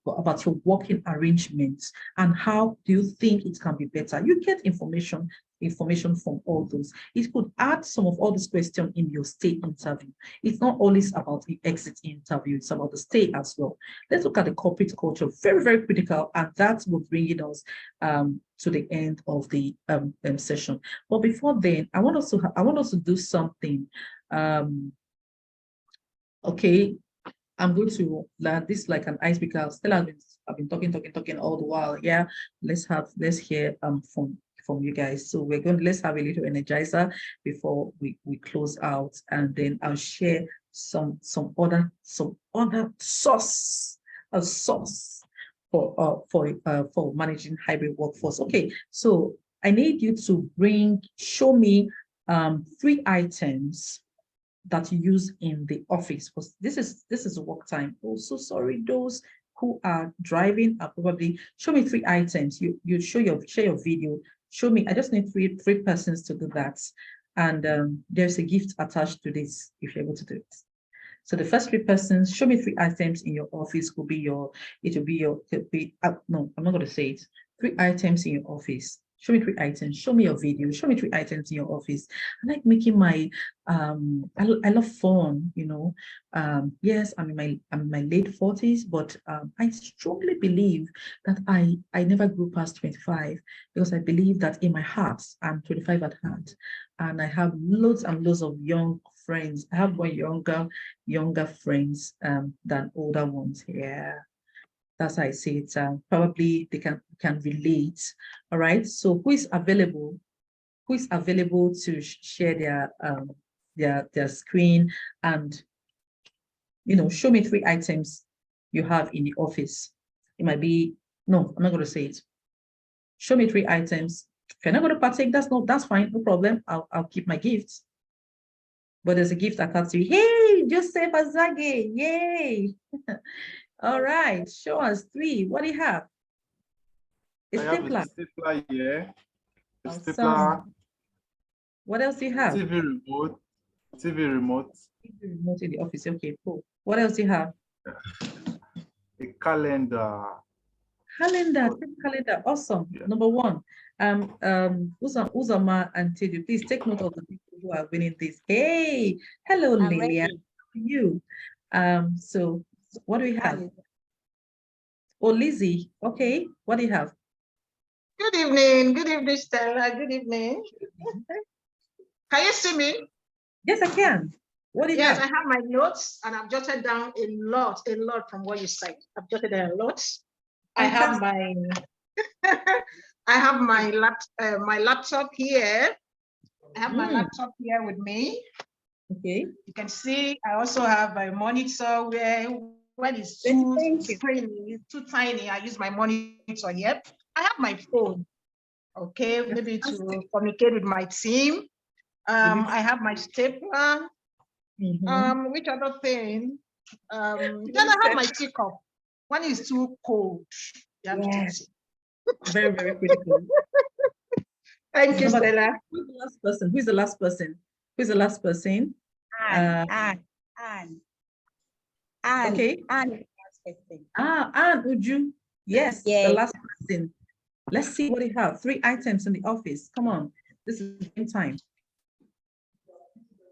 about your working arrangements and how do you think it can be better? You get information from all those. It could add some of all these questions in your stay interview. It's not always about the exit interview, it's about the stay as well. Let's look at the corporate culture, very, very critical, and that will bring us to the end of the session. But before then, I want us to do something. Okay, I'm going to learn this like an icebreaker. Stella, I've been talking all the while. Yeah, let's hear from you guys. So let's have a little energizer before we close out, and then I'll share some other sauce for managing hybrid workforce. Okay, so I need you to show me 3 items that you use in the office, because this is work time. Oh, so sorry, those who are driving are probably, show me 3 items. You share your video. Show me. I just need three persons to do that, and there's a gift attached to this if you're able to do it. So the first 3 persons, show me 3 items in your office. No, I'm not going to say it. 3 items in your office. Show me 3 items. Show me your video. Show me 3 items in your office. I like making my, I love fun, you know. Yes, I'm in my late 40s, but I strongly believe that I never grew past 25, because I believe that in my heart, I'm 25 at heart, and I have loads and loads of young friends. I have more younger friends than older ones. Yeah. That's how I say it. Probably they can relate. All right. So who is available? Who is available to share their screen and show me 3 items you have in the office? It might be no. I'm not going to say it. Show me 3 items. If you're not going to partake, that's fine. No problem. I'll keep my gifts. But there's a gift attached to you. Hey, Joseph Azage. Yay. All right, show us 3. What do you have? I have a stapler here. A awesome. Stapler. What else do you have? TV remote. TV remote. TV remote in the office. Okay, cool. What else do you have? A calendar. Calendar. Awesome. Yeah. Number 1. Uzoma and Tedu, please take note of the people who are winning this. Hey, hello, Lillian. You. So what do we have? Oh, Lizzie. Okay, what do you have? Good evening. Good evening, Stella. Good evening. Can you see me? Yes, I can. What do you Yes, I have? have my notes and I've jotted down a lot from what you said. I've jotted down a lot. I have my I have my laptop here. I have my laptop here with me. Okay. You can see I also have a monitor where when it's too tiny, I use my monitor here. I have my phone, okay, maybe to communicate with my team. I have my stapler. Which other thing? Then I have my teacup. When it's too cold, you have to tea. Very, very critical. Thank you, Stella. Who's the last person? Who's the last person? Who's the last person? Anne. Okay. Anne. Anne, would you? Yes, Yes. the last person. Let's see what you have. 3 items in the office. Come on. This is game time.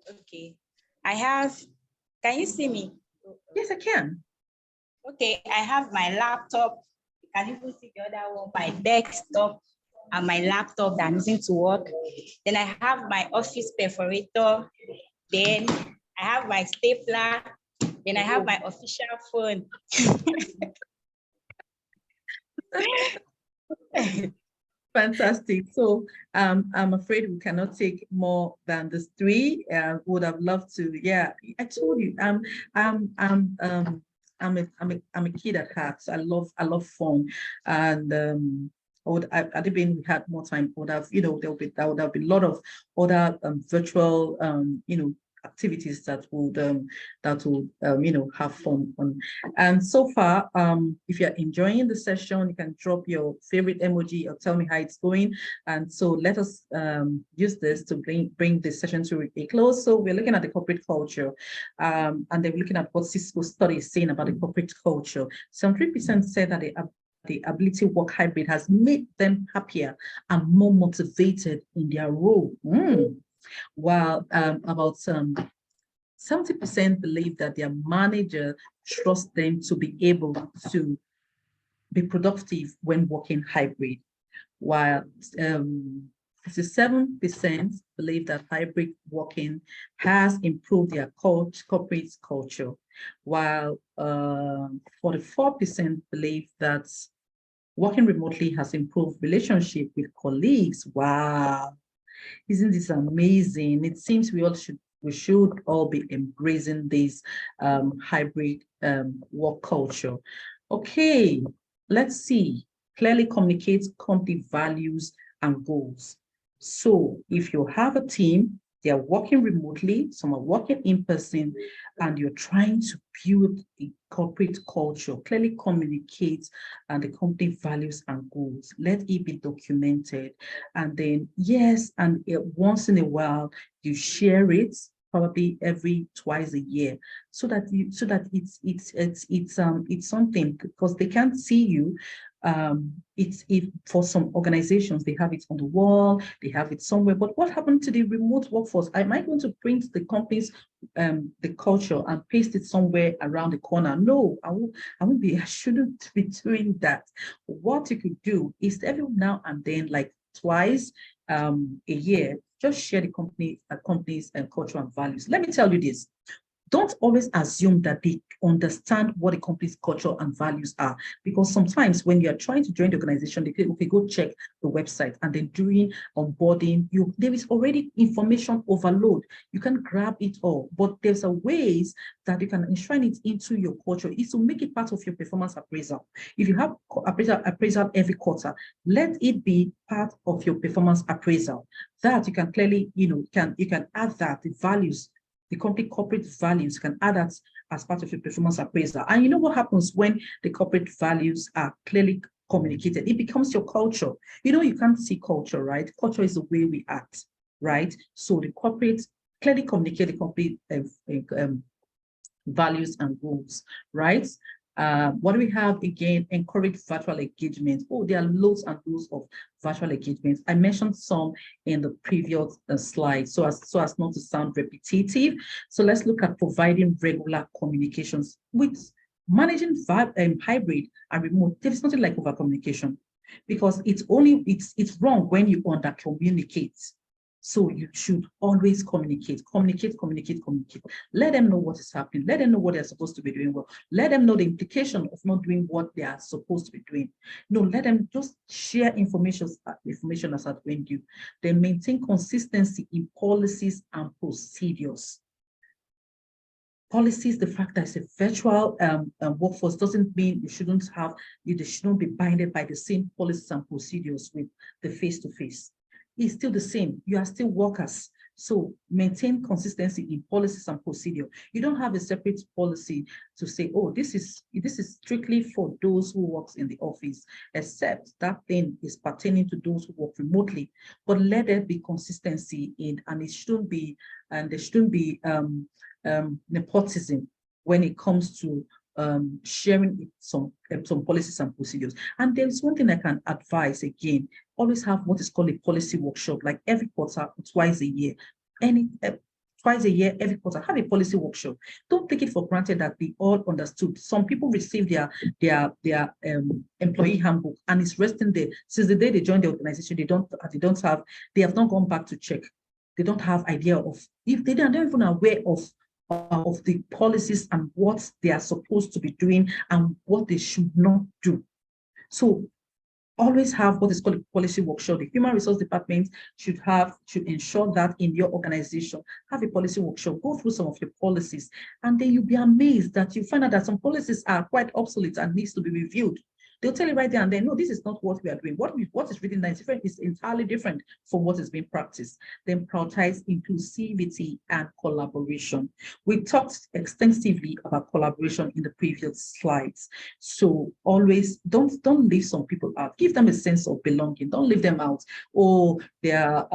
Okay. I have, can you see me? Yes, I can. Okay, I have my laptop. You can even see the other one, my desktop and my laptop that I'm using to work. Then I have my office perforator. Then I have my stapler. Then I have my official phone. Fantastic. So I'm afraid we cannot take more than these 3. Would have loved to. Yeah, I told you. I'm a kid at heart. So I love fun, and had it been we had more time, would have there would have been a lot of other virtual activities that would have fun on. And so far, if you're enjoying the session, you can drop your favorite emoji or tell me how it's going. And so let us use this to bring this session to a close. So we're looking at the corporate culture, and then we're looking at what Cisco study is saying about the corporate culture. 73% said that the ability to work hybrid has made them happier and more motivated in their role. While about 70% believe that their manager trusts them to be able to be productive when working hybrid, while 57% believe that hybrid working has improved their corporate culture, while 44% believe that working remotely has improved relationship with colleagues. Wow. Isn't this amazing? It seems we should all be embracing this hybrid work culture. Okay, let's see. Clearly communicate company values and goals. So if you have a team, they are working remotely, some are working in person, and you're trying to build a corporate culture, clearly communicate the company values and goals. Let it be documented. And then, yes, and once in a while, you share it, probably twice a year, so that it's something, because they can't see you. It's for some organizations, they have it on the wall, they have it somewhere. But what happened to the remote workforce? Am I going to print the company's the culture and paste it somewhere around the corner? No, I shouldn't be doing that. What you could do is every now and then, like twice a year, just share the company's culture and values. Let me tell you this. Don't always assume that they understand what the company's culture and values are, because sometimes when you're trying to join the organization, they say, okay, go check the website, and then during onboarding, there is already information overload. You can grab it all, but there's a ways that you can enshrine it into your culture is to make it part of your performance appraisal. If you have appraisal every quarter, let it be part of your performance appraisal. That you can clearly, you can add that the values, the company corporate values, can add that as part of your performance appraisal. And you know what happens when the corporate values are clearly communicated? It becomes your culture. You can't see culture, right? Culture is the way we act, right? So the corporate clearly communicate the company values and goals, right? What do we have again? Encourage virtual engagement. Oh, there are loads and loads of virtual engagements. I mentioned some in the previous slide, so as not to sound repetitive. So let's look at providing regular communications. With managing hybrid and remote, there is nothing like over communication, because it's wrong when you under communicate. So you should always communicate. Let them know what is happening. Let them know what they're supposed to be doing well. Let them know the implication of not doing what they are supposed to be doing. No, let them just share information as at when due. Then maintain consistency in policies and procedures. Policies, the fact that it's a virtual workforce doesn't mean they shouldn't be binded by the same policies and procedures with the face-to-face. It's still the same. You are still workers. So maintain consistency in policies and procedure. You don't have a separate policy to say, oh, this is strictly for those who work in the office, except that thing is pertaining to those who work remotely. But let there be consistency in, and there shouldn't be nepotism when it comes to sharing some policies and procedures. And there's one thing I can advise again: always have what is called a policy workshop, like every quarter, twice a year. Twice a year, every quarter, have a policy workshop. Don't take it for granted that they all understood. Some people receive their employee handbook and it's resting there since the day they joined the organization. They have not gone back to check. They don't have idea of, if they are not even aware of the policies and what they are supposed to be doing and what they should not do. So always have what is called a policy workshop. The human resource department should ensure that in your organization, have a policy workshop, go through some of your policies, and then you'll be amazed that you find out that some policies are quite obsolete and needs to be reviewed. They'll tell you right there and then, no, this is not what we are doing. What is written there is entirely different from what is being practiced. Then prioritize inclusivity and collaboration. We talked extensively about collaboration in the previous slides. So always don't leave some people out. Give them a sense of belonging. Don't leave them out. Oh, they are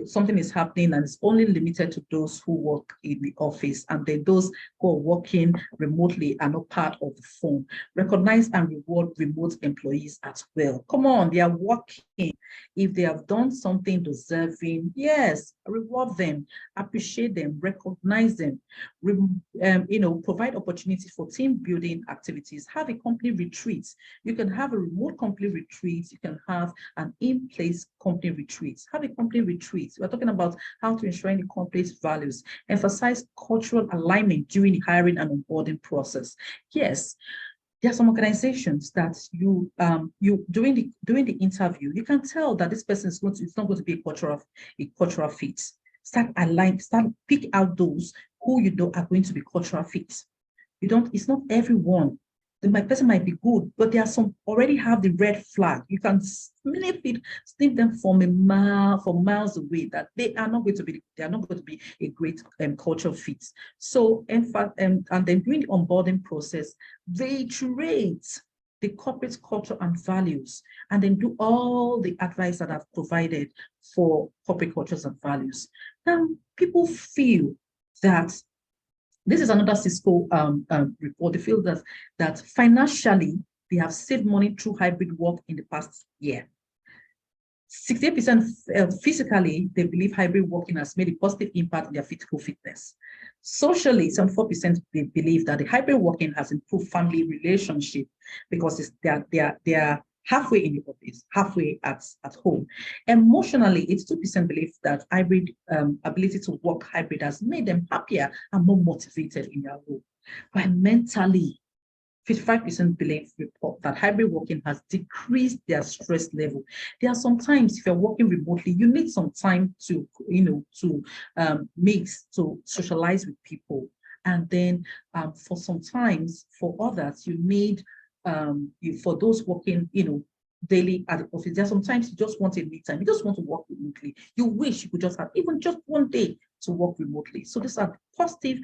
something is happening and it's only limited to those who work in the office, and then those who are working remotely are not part of the firm. Recognize and reward remote employees as well. Come on, they are working. If they have done something deserving, yes, reward them, appreciate them, recognize them, provide opportunities for team building activities. Have a company retreat. You can have a remote company retreat. You can have an in-place company retreat. Have a company retreat. We're talking about how to ensure the company's values. Emphasize cultural alignment during the hiring and onboarding process. Yes, there are some organizations that you during the interview, you can tell that this person is it's not going to be a cultural fit. Start pick out those who you know are going to be cultural fit. It's not everyone. My person might be good, but there are some already have the red flag. You can snip them from miles away that they are not going to be a great cultural fit. So and then during the onboarding process, reiterate the corporate culture and values, and then do all the advice that I've provided for corporate cultures and values. Now, people feel that this is another Cisco report. They feel that financially they have saved money through hybrid work in the past year. 68% physically, they believe hybrid working has made a positive impact on their physical fitness. Socially, 74% they believe that the hybrid working has improved family relationship because they are halfway in the office, halfway at home. Emotionally, 82% believe that hybrid ability to work hybrid has made them happier and more motivated in their role. But mentally, 55% believe report that hybrid working has decreased their stress level. There are sometimes if you're working remotely, you need some time to mix, to socialize with people, and then for others, you need for those working, daily at the office, there are sometimes you just want a me time. You just want to work remotely. You wish you could just have even just one day to work remotely. So these are positive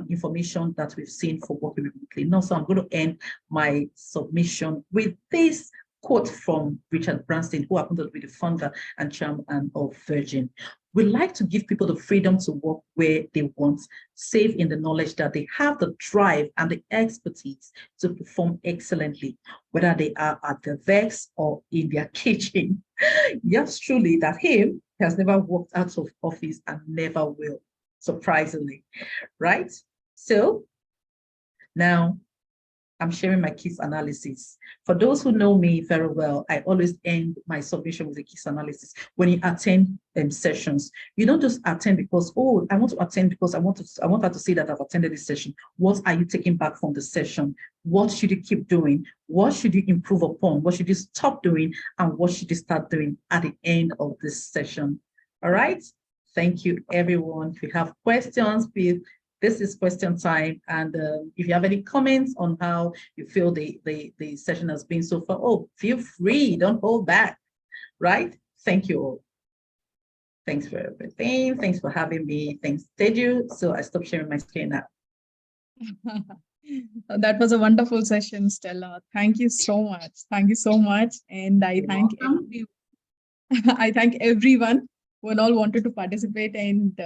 information that we've seen for working remotely. Now, so I'm going to end my submission with this quote from Richard Branson, who happens to be the founder and chairman of Virgin. We like to give people the freedom to work where they want, safe in the knowledge that they have the drive and the expertise to perform excellently, whether they are at the desk or in their kitchen. Yes, truly, that he has never walked out of office and never will, surprisingly, right? So now I'm sharing my case analysis. For those who know me very well, I always end my submission with a case analysis. When you attend sessions, you don't just attend because, oh, I want to attend because I want her to say that I've attended this session. What are you taking back from the session? What should you keep doing? What should you improve upon? What should you stop doing? And what should you start doing at the end of this session? All right. Thank you, everyone. If you have questions, please. This is question time, and if you have any comments on how you feel the session has been so far, oh, feel free, don't hold back, right? Thank you all. Thanks for everything. Thanks for having me. Thanks, Teju. So I stop sharing my screen now. That was a wonderful session, Stella. Thank you so much. Thank you so much. And I thank I thank everyone who all wanted to participate, and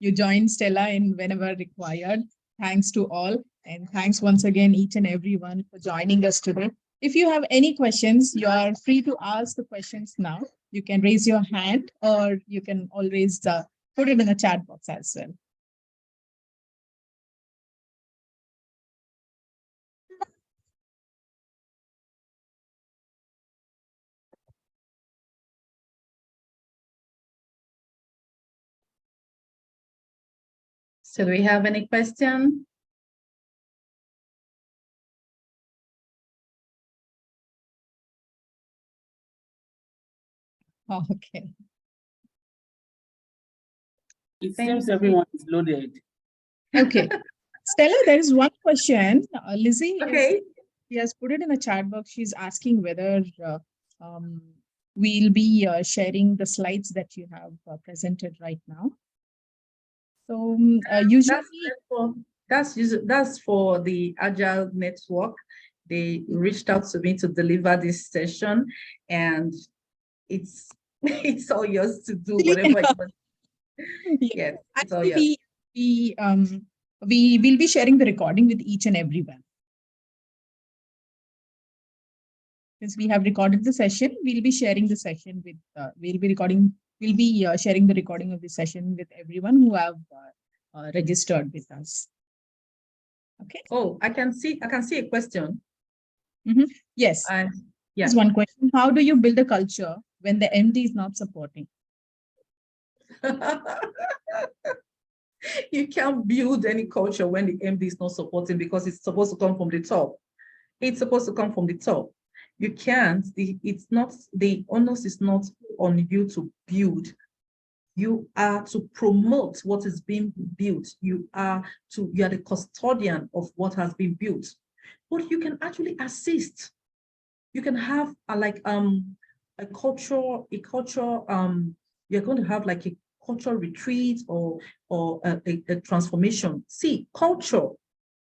you joined Stella in whenever required. Thanks to all. And thanks once again, each and everyone for joining us today. If you have any questions, you are free to ask the questions now. You can raise your hand, or you can always put it in the chat box as well. So do we have any question? Okay. It seems everyone is loaded. Okay. Stella, there is one question. Lizzie, Okay. she has put it in the chat box. She's asking whether we'll be sharing the slides that you have presented right now. So usually that's for the Agile Network. They reached out to me to deliver this session, and it's all yours to do whatever you want. Yes, it's all yours. we will be sharing the recording with each and everyone. Since we have recorded the session, we'll be sharing the session with sharing the recording of the session with everyone who have registered with us. Okay. Oh, I can see a question. Yes. Yeah. There's one question. How do you build a culture when the MD is not supporting? You can't build any culture when the MD is not supporting, because it's supposed to come from the top. It's supposed to come from the top. You can't, the onus is not on you to build. You are to promote what is being built. You are the custodian of what has been built. But you can actually assist. You can have a culture, you're going to have like a cultural retreat or a transformation. See, culture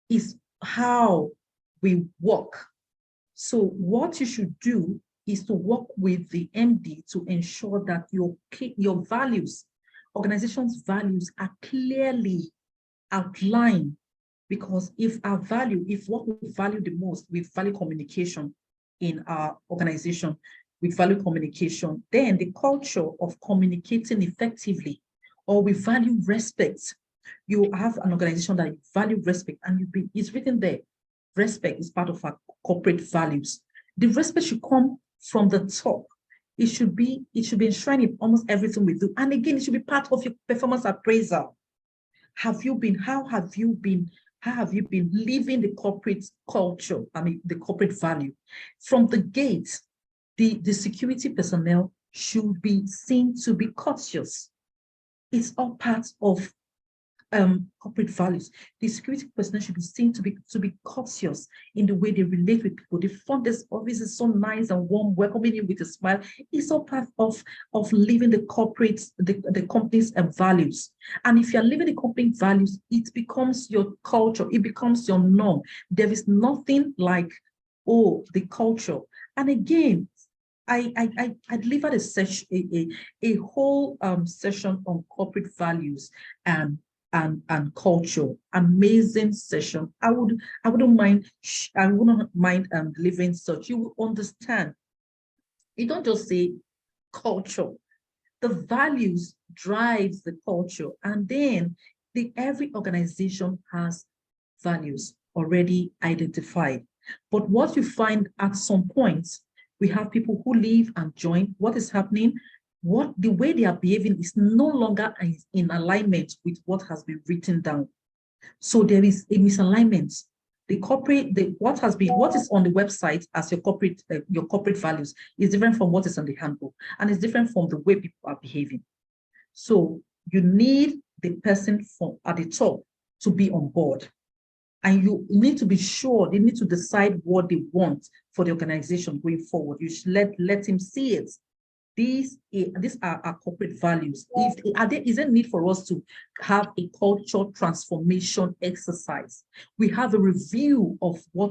is how we work. So what you should do is to work with the MD to ensure that your values, organization's values, are clearly outlined. Because if what we value the most, we value communication in our organization, we value communication, then the culture of communicating effectively, or we value respect. You have an organization that you value respect, and it's written there. Respect is part of our corporate values. The respect should come from the top. It should be enshrined in almost everything we do. And again, it should be part of your performance appraisal. How have you been living the corporate culture, the corporate value? From the gate, the security personnel should be seen to be courteous. It's all part of corporate values. The security personnel should be seen to be courteous in the way they relate with people. The front desk office is so nice and warm, welcoming you with a smile. It's all part of living the company's values. And if you're living the company values, it becomes your culture. It becomes your norm. There is nothing like, the culture. And again, I delivered a whole session on corporate values and culture. Amazing session. I wouldn't mind delivering such. You will understand. You don't just say culture. The values drives the culture, and then every organization has values already identified. But what you find at some point, we have people who leave and join. What is happening? The way they are behaving is no longer in alignment with what has been written down. So there is a misalignment. What is on the website as your corporate values is different from what is on the handbook, and it's different from the way people are behaving. So you need the person at the top to be on board, and you need to be sure they need to decide what they want for the organization going forward. You should let him see it. These are our corporate values. Is there a need for us to have a culture transformation exercise? We have a review of how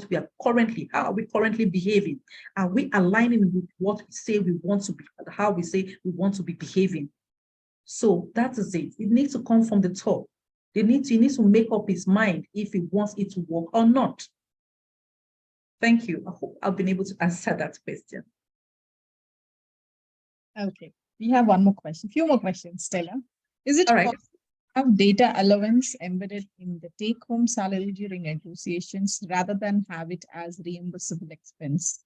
are we currently behaving? Are we aligning with what we say we want to be, how we say we want to be behaving? So that is it. It needs to come from the top. He needs to make up his mind if he wants it to work or not. Thank you. I hope I've been able to answer that question. Okay, we have one more question, few more questions, Stella. Is it All right. possible to have data allowance embedded in the take-home salary during negotiations rather than have it as reimbursable expense?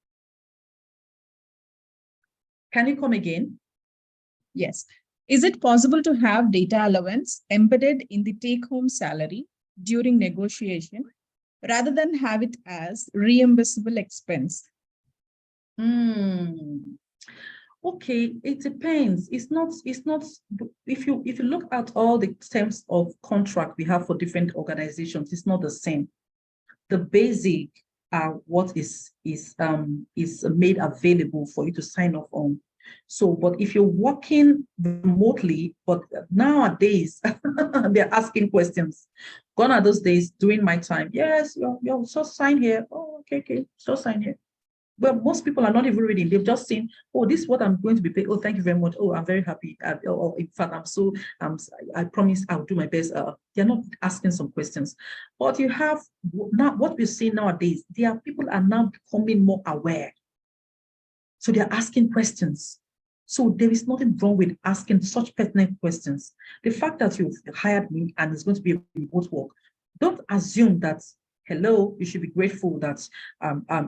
Can you come again? Yes. Is it possible to have data allowance embedded in the take-home salary during negotiation rather than have it as reimbursable expense? Okay, it depends. It's not, if you look at all the terms of contract we have for different organizations, it's not the same. The basic what is made available for you to sign off on. So, but if you're working remotely, but nowadays they're asking questions. Gone are those days during my time. Yes, you're so sign here. Oh, okay, so sign here. But most people are not even reading. They've just seen, oh, this is what I'm going to be paid. Oh, thank you very much. Oh, I'm very happy. In fact, I promise I'll do my best. They're not asking some questions. But you have now what we're seeing nowadays, people are now becoming more aware. So they're asking questions. So there is nothing wrong with asking such pertinent questions. The fact that you've hired me and it's going to be a remote work, don't assume that, hello, you should be grateful that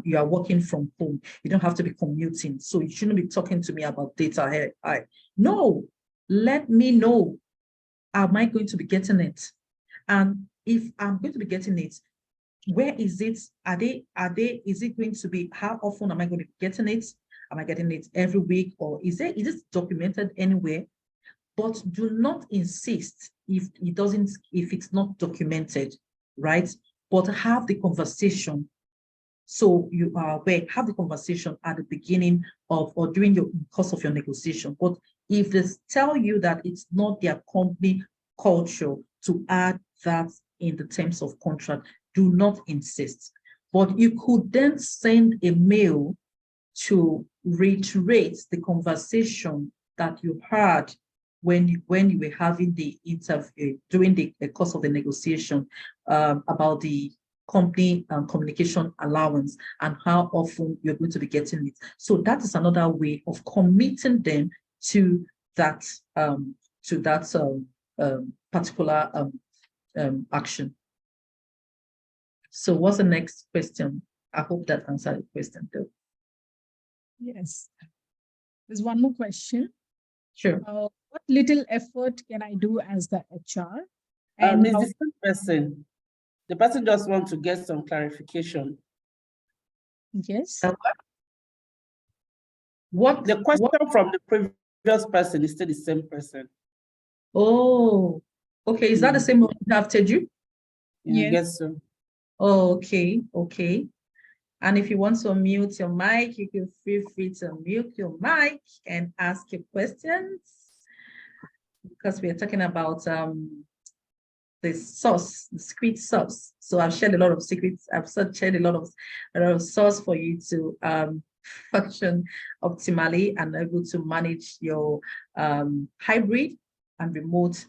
you are working from home. You don't have to be commuting. So you shouldn't be talking to me about data here. No, let me know. Am I going to be getting it? And if I'm going to be getting it, where is it? Is it going to be, how often am I going to be getting it? Am I getting it every week, or is it documented anywhere? But do not insist if it's not documented, right? But have the conversation. So you are aware, have the conversation at the beginning of or during your course of your negotiation. But if they tell you that it's not their company culture to add that in the terms of contract, do not insist. But you could then send a mail to reiterate the conversation that you had when you were having the interview during the course of the negotiation about the company communication allowance and how often you're going to be getting it. So that is another way of committing them to that particular action. So what's the next question? I hope that answered the question though. Yes. There's one more question. Sure. What little effort can I do as the HR? And it's the same person. The person just wants to get some clarification. Yes. What the question from the previous person is still the same person. Oh, okay. Is that the same one you have, Teju? Yeah, I guess so. Oh, okay. And if you want to mute your mic, you can feel free to mute your mic and ask your questions, because we are talking about the sauce, the secret sauce. So I've shared a lot of secrets. I've shared a lot of sauce for you to function optimally and able to manage your hybrid and remote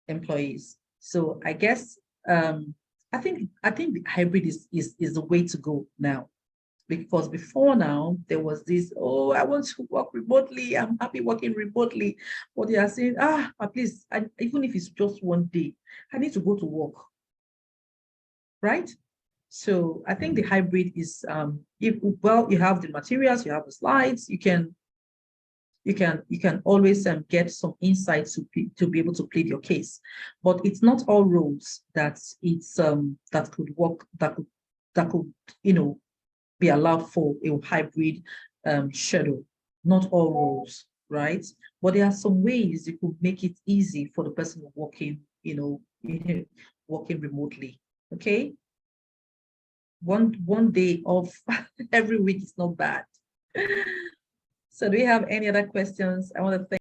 employees. So I guess I think the hybrid is the way to go now, because before now there was this, oh, I want to work remotely, I'm happy working remotely, but they are saying, at least even if it's just one day, I need to go to work, right? So I think the hybrid is, if well, you have the materials, you have the slides, you can always get some insights to be able to plead your case. But it's not all roles that it's that could work, that could be allowed for a hybrid schedule. Not all roles, right? But there are some ways you could make it easy for the person working, working remotely. Okay. One day off every week is not bad. So do we have any other questions? I want to thank